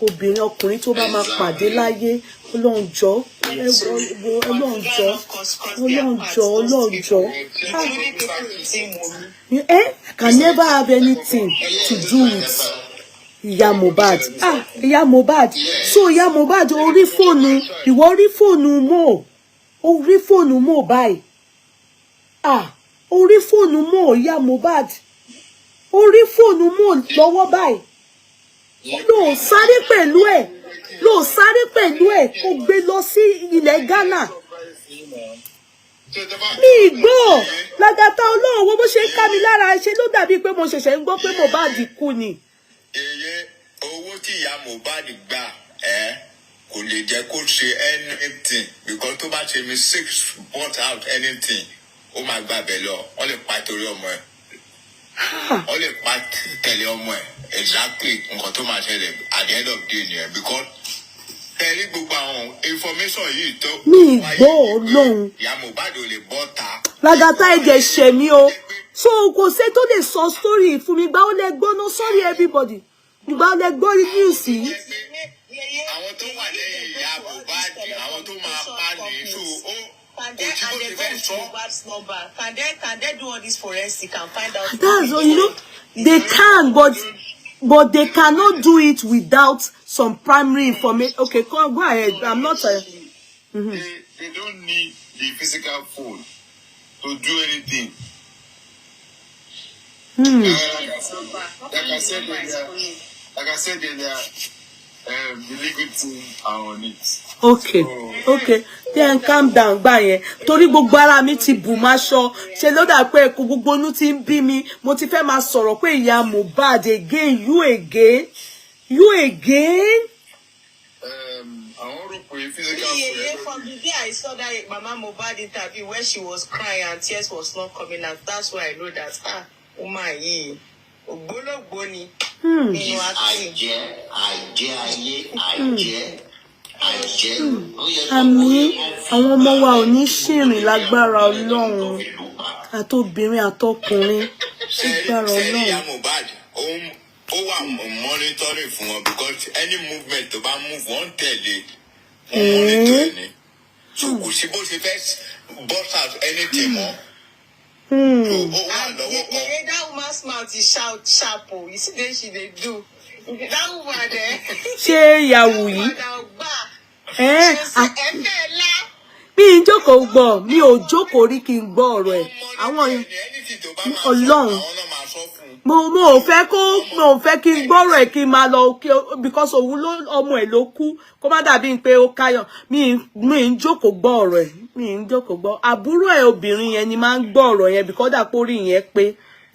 Obìnrin ọkùnrin tó bá máa pàdé láyé, Ọlọ́run jọ̀ọ́. Ọlọ́run jọ̀ọ́. Ọlọ́run jọ̀ọ́, Ọlọ́run jọ̀ọ́. I can never have anything to do with Ìyá Mohbad. Ìyá Mohbad. So Ìyá Mohbad orí fóònù, ìwọ orí fóònù Mo. Orí fóònù Mo báyìí. Orí fóònù Mo Ìyá Mohbad. Orí fóònù Mo lọ́wọ́ báyìí. Ló sáré pẹ̀lú ẹ̀. Ló sáré pẹ̀lú ẹ̀ kó gbé lọ sí ilẹ̀ Ghana. Mi gbọ́ Lagata Ọlọ́run wo bó ṣe ń ká mi lára ṣe ló dàbí pé mo ṣẹ̀ṣẹ̀ ń gbọ́ pé Mohbad kú ni. Owó tí Ìyá Mohbad gbà kò lè jẹ́ kó ṣe anything because tó bá ṣe mistake brought out anything ó máa gbà bẹ̀ lọ wọ́n lè pa torí ọmọ ẹ̀ wọ́n lè pa tẹ̀lé ọmọ ẹ̀ exactly nǹkan tó máa ṣẹlẹ̀ at the end of the day nìyẹn because tẹ̀lé gbogbo àwọn information yìí tó mi gbọ́ Ọlọ́run. Ìyá Mohbad ò lè bọ́ ta. Lagata ẹ̀jẹ̀ ṣẹ̀ mí o. So kò ṣe tó lè sọ story fún mi gbà ó lè gbọ́ no sorry everybody. Gbà ó lè gbọ́ news yìí. Àwọn tó wà lẹ́yìn Ìyá Mohbad àwọn tó máa pa ní so ó. Can they do all this forensic and find out? That's all, you know, they can, but they cannot do it without some primary information. Okay, go ahead. I'm not. They don't need the physical phone to do anything. Like I said, the legal team are on it. Okay. Then calm down gbà yẹn. Torí gbogbo ara mi ti bù máṣọ. Ṣé ló dà pé kò gbogbo inú ti ń bí mi. Mo ti fẹ́ máa sọ̀rọ̀ pé Ìyá Mohbad again. You again. I want to put physical phone. From the day I saw that Mama Mohbad interview where she was crying and tears was not coming out, that's why I know that Yeye Kudi. Àmín àwọn ọmọ wa ò ní ṣìrìn lágbára Ọlọ́run àtobìnrin àtọkùnrin lágbára Ọlọ́run. Ìyá Mohbad ó wà monitoring fún wọn because any movement tó bá move wọ́n tẹ̀lé wọ́n monitor ni so kò sí bó ṣe fẹ́ bust out anything mọ́ That woman's mouth is sharp. You see then she they do. That woman there. Ṣé ìyàwó yìí? Mi ń jókòó gbọ́, mi ò jókòó rí kí n gbọ́ ọ̀rọ̀ ẹ̀. Àwọn Ọlọ́run. Mo ò fẹ́ kí n gbọ́rọ̀ ẹ̀ kí n máa lọ because òun ló ọmọ ẹ̀ ló kú kó má dàbí pé ó káyọ̀. Mi ń jókòó gbọ́ ọ̀rọ̀ ẹ̀. Mi ń jókòó gbọ́. Àbúrò ẹ̀ obìnrin yẹn ni máa ń gbọ́ ọ̀rọ̀ yẹn because dàpórí yẹn pé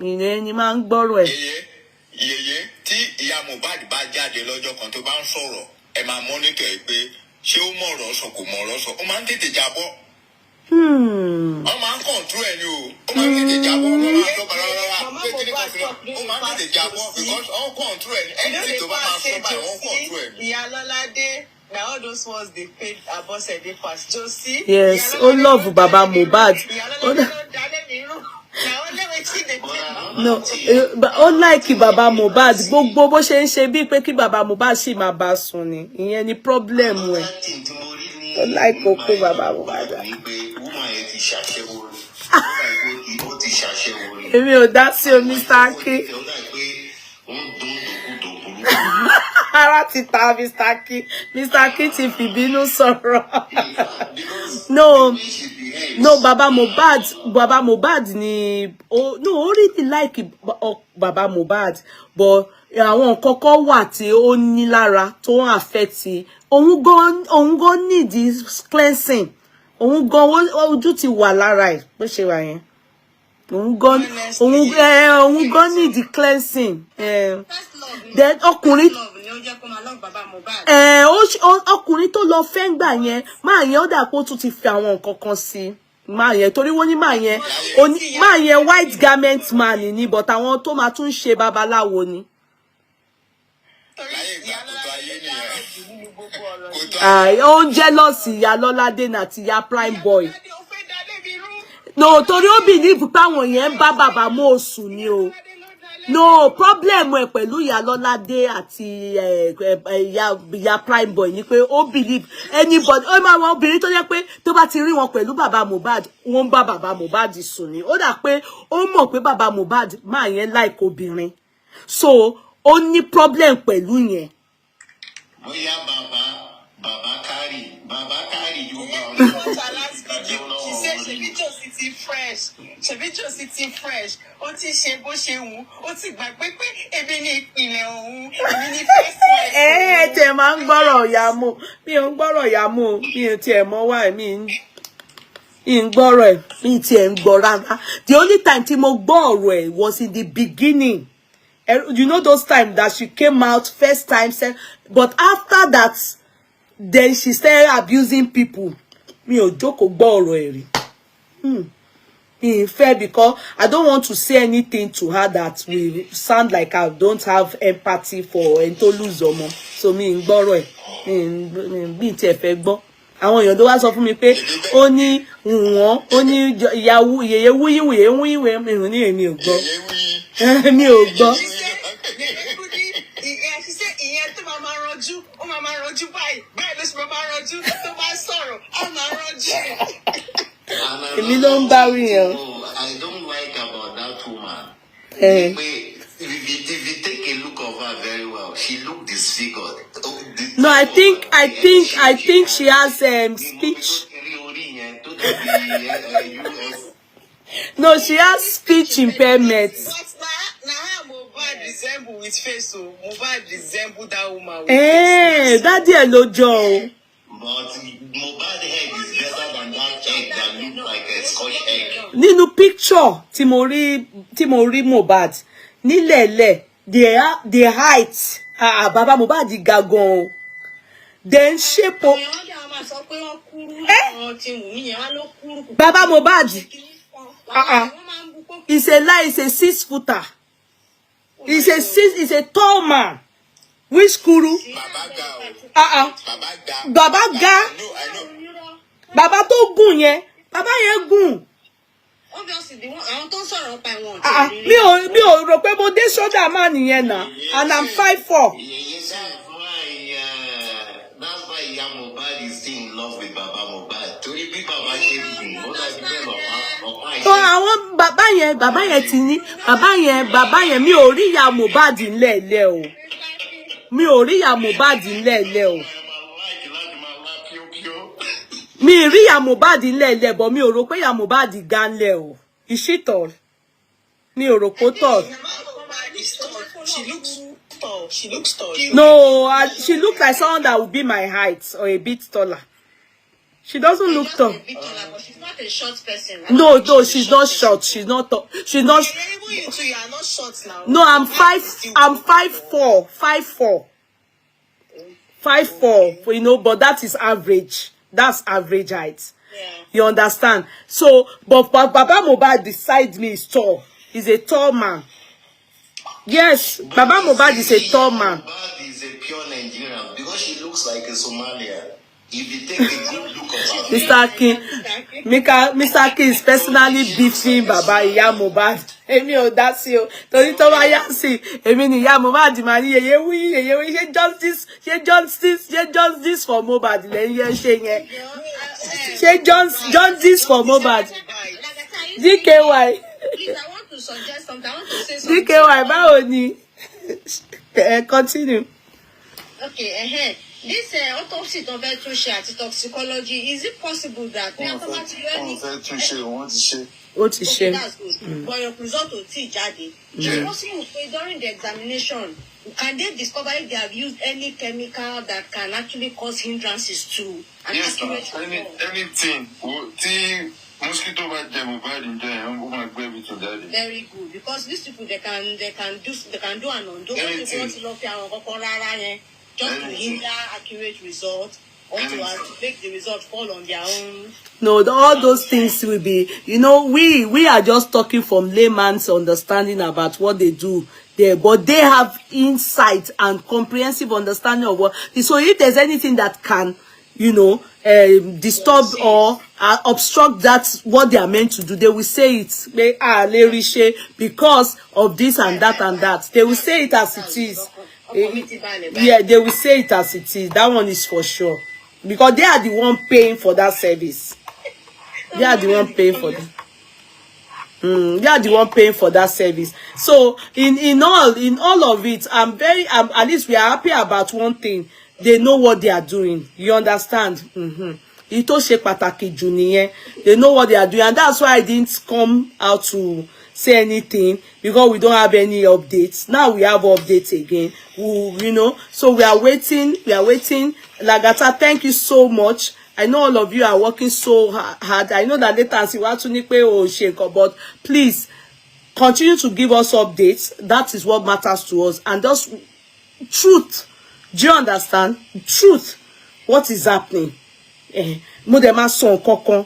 ìyẹn ni máa ń gbọ́rọ̀ ẹ̀. Yeye tí ìyá Mohbad bá jáde lọ́jọ́ kan tó bá ń sọ̀rọ̀ ẹ máa mọ́nítọ̀ ẹ pé ṣé ó mọ̀rọ̀ sọ kò mọ̀rọ̀ sọ ó máa ń tètè jábọ́. Wọ́n máa ń kọ̀ǹtú ẹ̀ ni o ó máa ń tètè jábọ́ wọ́n máa ń sọ bàrà pé kí ni kò fi lọ ó máa ń tètè jábọ́ because wọ́n kọ̀ǹtú ẹ̀ ẹni tí tó bá máa sọ báyìí wọ́n kọ̀ǹtú ẹ̀ ni. Ìyá Lọ́ládé na all those ones they paid Abosede pass Josie. Yes, ó love Baba Mohbad. No, ó like Baba Mohbad gbogbo bó ṣe ń ṣe bí pé kí Baba Mohbad sì máa bá sùn ni ìyẹn ni problem ẹ̀. Ó like kókó Baba Mohbad. Èmi ò dá sí o Mr. Aki. Ara ti ta Mr. Aki. Mr. Aki ti fìbínú sọ̀rọ̀. No, Baba Mohbad ni ó really like Baba Mohbad, but àwọn kọ́kọ́ wà tí ó ní lára tó ń affect òun gan need cleansing. Òun gan ojú ti wà lára ẹ̀ bó ṣe wà yẹn. Òun gan need cleansing. Then ọkùnrin ọkùnrin tó lọ fẹ́ gbà yẹn máa yẹn ó dà pé ó tún ti fi àwọn nǹkan kan sí máa yẹn torí wọ́n ní máa yẹn white garment man ni but àwọn tó máa tún ṣe babaláwo ni. Ó ń jealous ìyá Lọ́ládé àti ìyá prime boy. No, torí ó believe pé àwọn yẹn ń bá bàbá mọ́ oṣù ni o. No, problem ẹ pẹ̀lú ìyá Lọ́ládé àti ìyá prime boy ni pé ó believe anybody ó máa wọn obìnrin tó jẹ́ pé tó bá ti rí wọn pẹ̀lú bàbá Mohbad wọ́n ń bá bàbá Mohbad sùn ni. Ó dà pé ó mọ̀ pé bàbá Mohbad máa yẹn like obìnrin. So, ó ní problem pẹ̀lú yẹn. Bóyá bàbá carry you She said Ṣebí Josie fresh. Ó ti ṣe bó ṣe wù. Ó ti gbàgbé pé ebi ni ìpìlẹ̀ òun. Èmi ni first wife. Tẹ máa ń gbọ́rọ̀ ìyá mo. Mi ò ń gbọ́rọ̀ ìyá mo. Mi ò tiẹ̀ mọ̀ wá mi ń gbọ́rọ̀ ẹ̀. Mi tiẹ̀ ń gbọ́ rárá. The only time tí mo gbọ́ ọ̀rọ̀ ẹ̀ was in the beginning. You know those times that she came out first time said, but after that then she started abusing people. Mi ò jókòó gbọ́ ọ̀rọ̀ ẹ̀ rí. In fair because I don't want to say anything to her that will sound like I don't have empathy for Entoluzomo. So mi ń gbọ́rọ̀ ẹ̀ bí tí ẹ fẹ́ gbọ́. Àwọn èèyàn tó wá sọ fún mi pé ó ní ìyàwó Yeye wúyíwèé mi ò ní èmi ò gbọ́. Mi ò gbọ́. Ìyẹn tó máa ranjú, ó máa ranjú báyìí ló ṣe máa ranjú tó bá sọ̀rọ̀ ó máa ranjú. Èmi ló ń bá wí yẹn. I don't like about that woman. If you take a look of her very well, she looked disfigured. No, I think she has speech. No, she has speech impairment. Mohbad resemble with face, so Mohbad resemble that woman with face. Daddy Elojo. But Mohbad head is better than that egg that looks like a Scotch egg. Nínú picture tí mo rí Mohbad nílẹ̀lẹ̀ the height baba Mohbad ga gan. Then shape Baba Mohbad is a lie, is a 6 footer. Is a tall man. Which kuru? Baba ga. Baba tó gùn yẹn. Baba yẹn gùn. Obviously, the one àwọn tó sọ̀rọ̀ pa wọn. Mi ò rò pé mo dé shoulder man yẹn na. And I'm 5'4". That's why Iya Mohbad is still in love with Baba Mohbad. Torí bí Baba ṣe gùn, ó dàbí bẹ́ẹ̀ àwọn bàbá yẹn ti ní bàbá yẹn mi ò rí ìyá Mohbad ńlẹ̀ẹ́lẹ̀ o. Mi ò rí ìyá Mohbad ńlẹ̀ẹ́lẹ̀ o. Mi rí ìyá Mohbad ńlẹ̀ẹ́lẹ̀ but mi ò rò pé ìyá Mohbad ga ńlẹ̀ o. Is she tall? Mi ò rò pé tall. She looks tall. No, she looks like someone that would be my height or a bit taller. She doesn't look tall. But she's not a short person. No, she's not short. She's not tall. She's not. Even you two, you are not short now. No, I'm 5'4", 5'4", you know, but that is average. That's average height. Yeah. You understand? So, but Baba Mohbad beside me is tall. He's a tall man. Yes, Baba Mohbad is a tall man. Mohbad is a pure Nigerian because she looks like a Somalian. If you take a good look at her, Mr. King, Mr. King is personally beefing Baba Iya Mohbad. Èmi ò dá sí o. Torí tó bá yá sí, èmi ni Iya Mohbad máa ní yeye wí, ṣe justice for Mohbad lẹ́yìn yẹn ṣe yẹn. Ṣe justice for Mohbad. DKY. Please, I want to suggest something. I want to say something. DKY, báwo ni? Continue. Okay, ahead. This autopsy toxicology, is it possible that Ó ti ṣe. that's good. But your result will see Jadi. It's possible during the examination, can they discover if they have used any chemical that can actually cause hindrances to an accurate report? Anything. Mosquito bite them over in there, I'm going to grab it to daddy. Very good, because these people they can do an undo. Just to hinder accurate results or to make the result fall on their own. No, all those things will be, you know, we are just talking from layman's understanding about what they do there, but they have insight and comprehensive understanding of what. So if there's anything that can, you know, disturb or obstruct that what they are meant to do, they will say it because of this and that and that. They will say it as it is. Yeah, they will say it as it is. That one is for sure. Because they are the one paying for that service. They are the one paying for them. They are the one paying for that service. So in all of it, at least we are happy about one thing. They know what they are doing. You understand? Ito ṣe pàtàkì jù nìyẹn. They know what they are doing, and that's why I didn't come out to say anything, because we don't have any updates. Now we have updates again. You know, so we are waiting. Lagata, thank you so much. I know all of you are working so hard. I know that later you want to nipe or shake, but please continue to give us updates. That is what matters to us, and just truth. Do you understand? Truth. What is happening? Modema son kokon.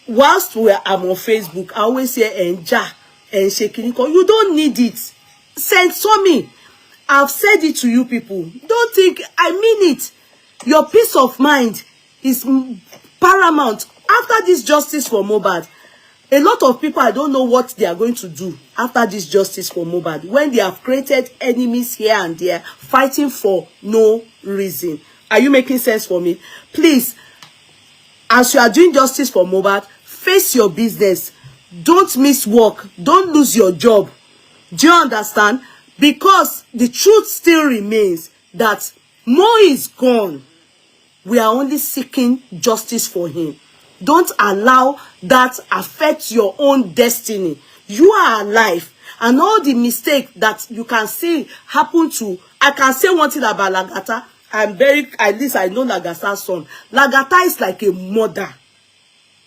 Whilst I'm on Facebook, I always say enja and shaking. You don't need it. Censor me. I've said it to you people. Don't think I mean it. Your peace of mind is paramount. After this justice for Mohbad, a lot of people, I don't know what they are going to do after this justice for Mohbad, when they have created enemies here and there, fighting for no reason. Are you making sense for me? Please, as you are doing justice for Mohbad, face your business. Don't miss work. Don't lose your job. Do you understand? Because the truth still remains that Mo is gone. We are only seeking justice for him. Don't allow that affect your own destiny. You are alive. And all the mistakes that you can see happen to, I can say one thing about Lagata. At least I know Lagata's son. Lagata is like a mother.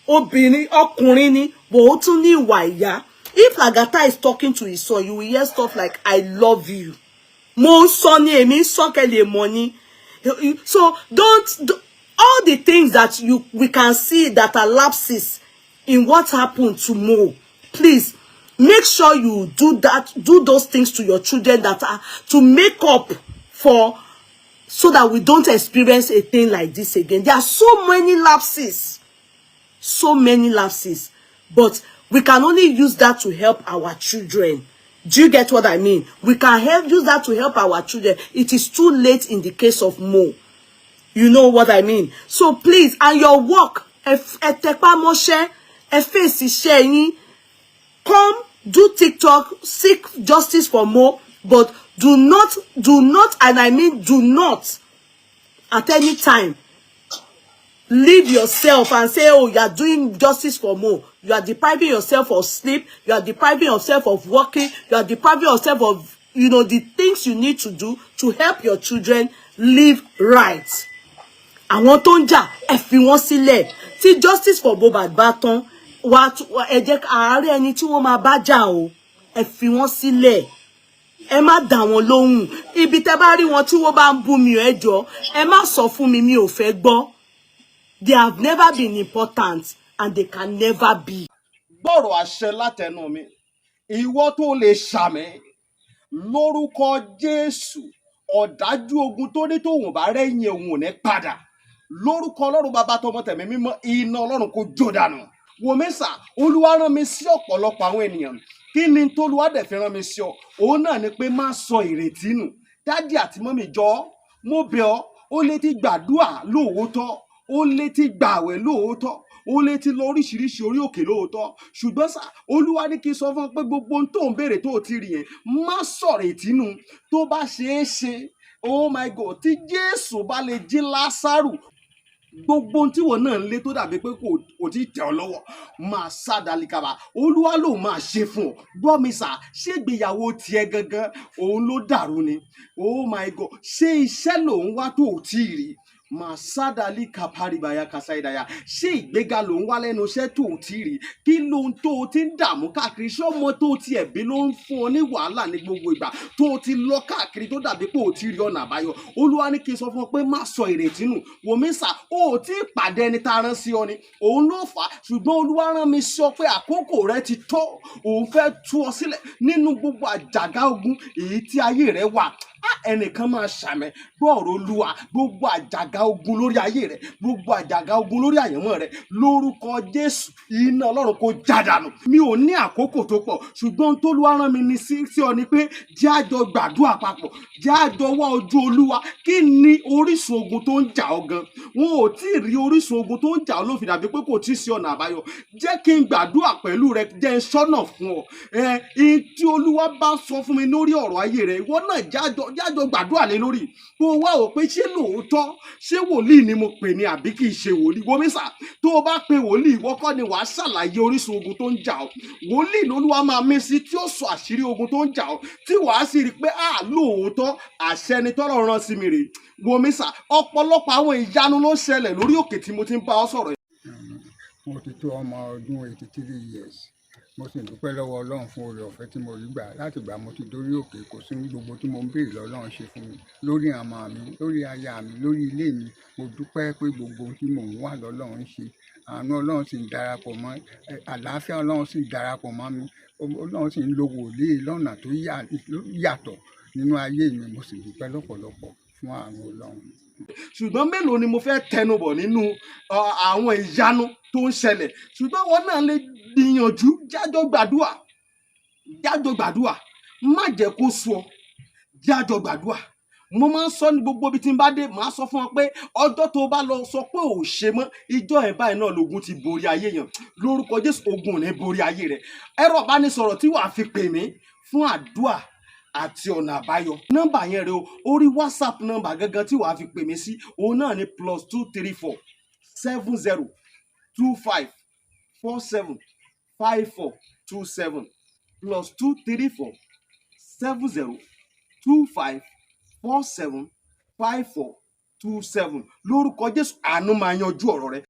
Obìnrin, ọkùnrin ni, but ó tún ní ìwà ìyá. If Lagata is talking to his son, you will hear stuff like, I love you. Mo son ni èmi sọ kele money. So don't all the things that we can see that are lapses in what happened to Mo. Please make sure you do those things to your children that are to make up for, so that we don't experience a thing like this again. There are so many lapses. But we can only use that to help our children. Do you get what I mean? We can use that to help our children. It is too late in the case of Mo. You know what I mean? So please, and your work, ẹ face iṣẹ́ yín. Come, do TikTok, seek justice for Mo, but do not, and I mean do not, at any time, leave yourself and say, oh, you are doing justice for Mo. You are depriving yourself of sleep. You are depriving yourself of working. You are depriving yourself of, you know, the things you need to do to help your children live right. Àwọn tó ń jà, ẹ fi wọ́n sílẹ̀. Tí justice for Mohbad bá tán, ẹ jẹ́ ààrẹ ẹni tí wọ́n máa bá jà o. Ẹ fi wọ́n sílẹ̀. Ẹ má dá wọn lóhùn. Ibi tẹ́ bá rí wọn tí wọ́n bá ń bú mi ẹ jọ̀ọ́, ẹ má sọ fún mi, mi ò fẹ́ gbọ́. They have never been important and they can never be. Gbọ́rọ̀ àṣẹ látẹnu mi. Ìwọ tó lè ṣàmì lórúkọ Jésù. Ọ̀dájú ogun tó ní tòun bá rẹ́yìn òun ò ní padà. Lórúkọ Ọlọ́run bàbá tọmọ tẹ̀mí mímọ́, iná Ọlọ́run kó jó dànù. Wòmísà, Olúwa rán mi sí ọ̀pọ̀lọpọ̀ àwọn ènìyàn. Kí ni t'Olúwa dẹ̀ fi rán mi sí ọ? Òun náà ni pé má sọ ìrètí nù. Dádì àti mọ́mì jọ̀ọ́, mo bẹ̀ ọ́, ó lè ti gbàdúrà lóòótọ́, ó lè ti gbààwẹ̀ lóòótọ́, ó lè ti lọ oríṣiríṣi orí òkè lóòótọ́. Ṣùgbọ́n sà, Olúwa ní kí n sọ fún ọ pé gbogbo ohun tó ń béèrè tó ti rí yẹn, má sọ ìrètí nù. Tó bá ṣeé ṣe, oh my God, tí Jésù bá lè jí Lásárù, gbogbo ohun tí wọn náà ń lé tó dàbí pé kò tí tẹ̀ ọ́ lọ́wọ́, máa sá dalikaba. Olúwa ló máa ṣe fún ọ. Gbọ́ mi sà, ṣé ìgbéyàwó tiẹ̀ gangan òun ló dàrú ni? Oh my God, ṣé iṣẹ́ lòun wá tó ò tí ì rí? Màsádàlì kàpárìbàyà kàsáìdàyà. Ṣé ìgbéga ló ń wá lẹ́nu iṣẹ́ tó ò tí rí? Kí ló ń tó o ti ń dààmú káàkiri? Ṣé ọmọ tó ti ẹ̀bí ló ń fún ọ ní wàhálà ní gbogbo ìgbà tó o ti lọ káàkiri tó dàbí pé o ti rí ọ̀nà àbáyọ? Olúwa ní kí n sọ fún ọ pé má sọ ìrètí nù. Wòmísà, o ò tí ì pàdé ẹni tá a rán sí ọ ni. Òun ló fà á. Ṣùgbọ́n Olúwa rán mi sọ pé àkókò rẹ ti tó. Òun fẹ́ tú ọ sílẹ̀ nínú gbogbo àjàgà ogun èyí tí ayé rẹ wà. Ẹnìkan máa ṣàmẹ gbọ́ọ̀rọ̀ Olúwa, gbogbo àjàgà ogun lórí ayé rẹ, gbogbo àjàgà ogun lórí àyànmọ́ rẹ, lórúkọ Jésù, iná Ọlọ́run kó jádànù. Mi ò ní àkókò tó pọ̀, ṣùgbọ́n t'Olúwa rán mi ní sí ọ ni pé jẹ́ a jọ gbàdúrà papọ̀, jẹ́ a jọ wá ojú Olúwa. Kí ni orísun ogun tó ń jà ọ́ gan? Wọn ò tí ì rí orísun ogun tó ń jà ọ́ ló fi dàbí pé kò tí ì sí ọ̀nà àbáyọ. Jẹ́ kí n gbàdúrà pẹ̀lú rẹ, jẹ́ n ṣọ́nà fún ọ. Tí Olúwa bá sọ fún mi lórí ọ̀rọ̀ ayé rẹ, ìwọ náà jájọ gbàdúrà lé lórí. Kó wá ò pé ṣé lóòótọ́, ṣé wòlíì ni mo pè ní àbí kì í ṣe wòlíì? Wòmísà, tó o bá pe wòlíì, ìwọ kọ́ ni wàá ṣàlàyé orísun ogun tó ń jà ọ́. Wòlíì l'Olúwa máa mí sí tí ó sọ àṣírí ogun tó ń jà ọ́, tí wàá sì rí i pé lóòótọ́ àṣẹ ni t'Ọlọ́run rán sí mi rè. Wòmísà, ọ̀pọ̀lọpọ̀ àwọn ìyanu ló ń ṣẹlẹ̀ lórí òkè tí mo ti ń bá ọ sọ̀rọ̀. Mo ti tó ọmọ ọdún 83 years. Mo sì dúpẹ́ lọ́wọ́ Ọlọ́run fún oore ọ̀fẹ́ tí mo rí gbà láti gbà mo ti dórí òkè. Kò sí gbogbo tí mo ń béèrè lọ́lọ́run ṣe fún mi lórí àmọ́ mi, lórí aya mi, lórí ilé mi. Mo dúpẹ́ pé gbogbo tí mò ń wà lọ́lọ́run ṣe. Àánú Ọlọ́run sì ń darapọ̀ mọ́, àlàáfíà Ọlọ́run sì ń darapọ̀ mọ́ mi. Ọlọ́run sì ń lo wòlíì lọ́nà tó yàtọ̀ nínú ayé mi. Mo sì dúpẹ́ lọ́pọ̀lọpọ̀ fún àánú Ọlọ́run. Ṣùgbọ́n mélòó ni mo fẹ́ tẹnubọ̀ nínú àwọn ìyanu tó ń ṣẹlẹ̀? Ṣùgbọ́n wọn náà lè gbìyànjú, jájọ gbàdúrà, má jẹ́ kó sú ọ, jájọ gbàdúrà. Mo máa ń sọ ní gbogbo ibi tí n bá dé, màá sọ fún ọ pé ọjọ́ tó bá lọ sọ pé ò ṣe mọ́, ìjọ ẹ̀ báyìí náà lógun ti borí ayé yẹn. Lórúkọ Jésù, ogun ò ní borí ayé rẹ̀. Ẹ̀rọ ìbánisọ̀rọ̀ tí wàá fi pè mí fún àdúrà àti ọ̀nà àbáyọ. Nọ́mbà yẹn rẹ o, orí WhatsApp nọ́mbà gangan tí wàá fi pè mí sí, òun náà ni +234 70 25 47 5427 +234 70 25 47 5427. Lórúkọ Jésù, àánú máa yanjú ọ̀rọ̀ rẹ.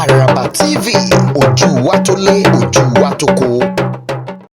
Àràbà TV, ojú wa tó lé, ojú wa tó kó.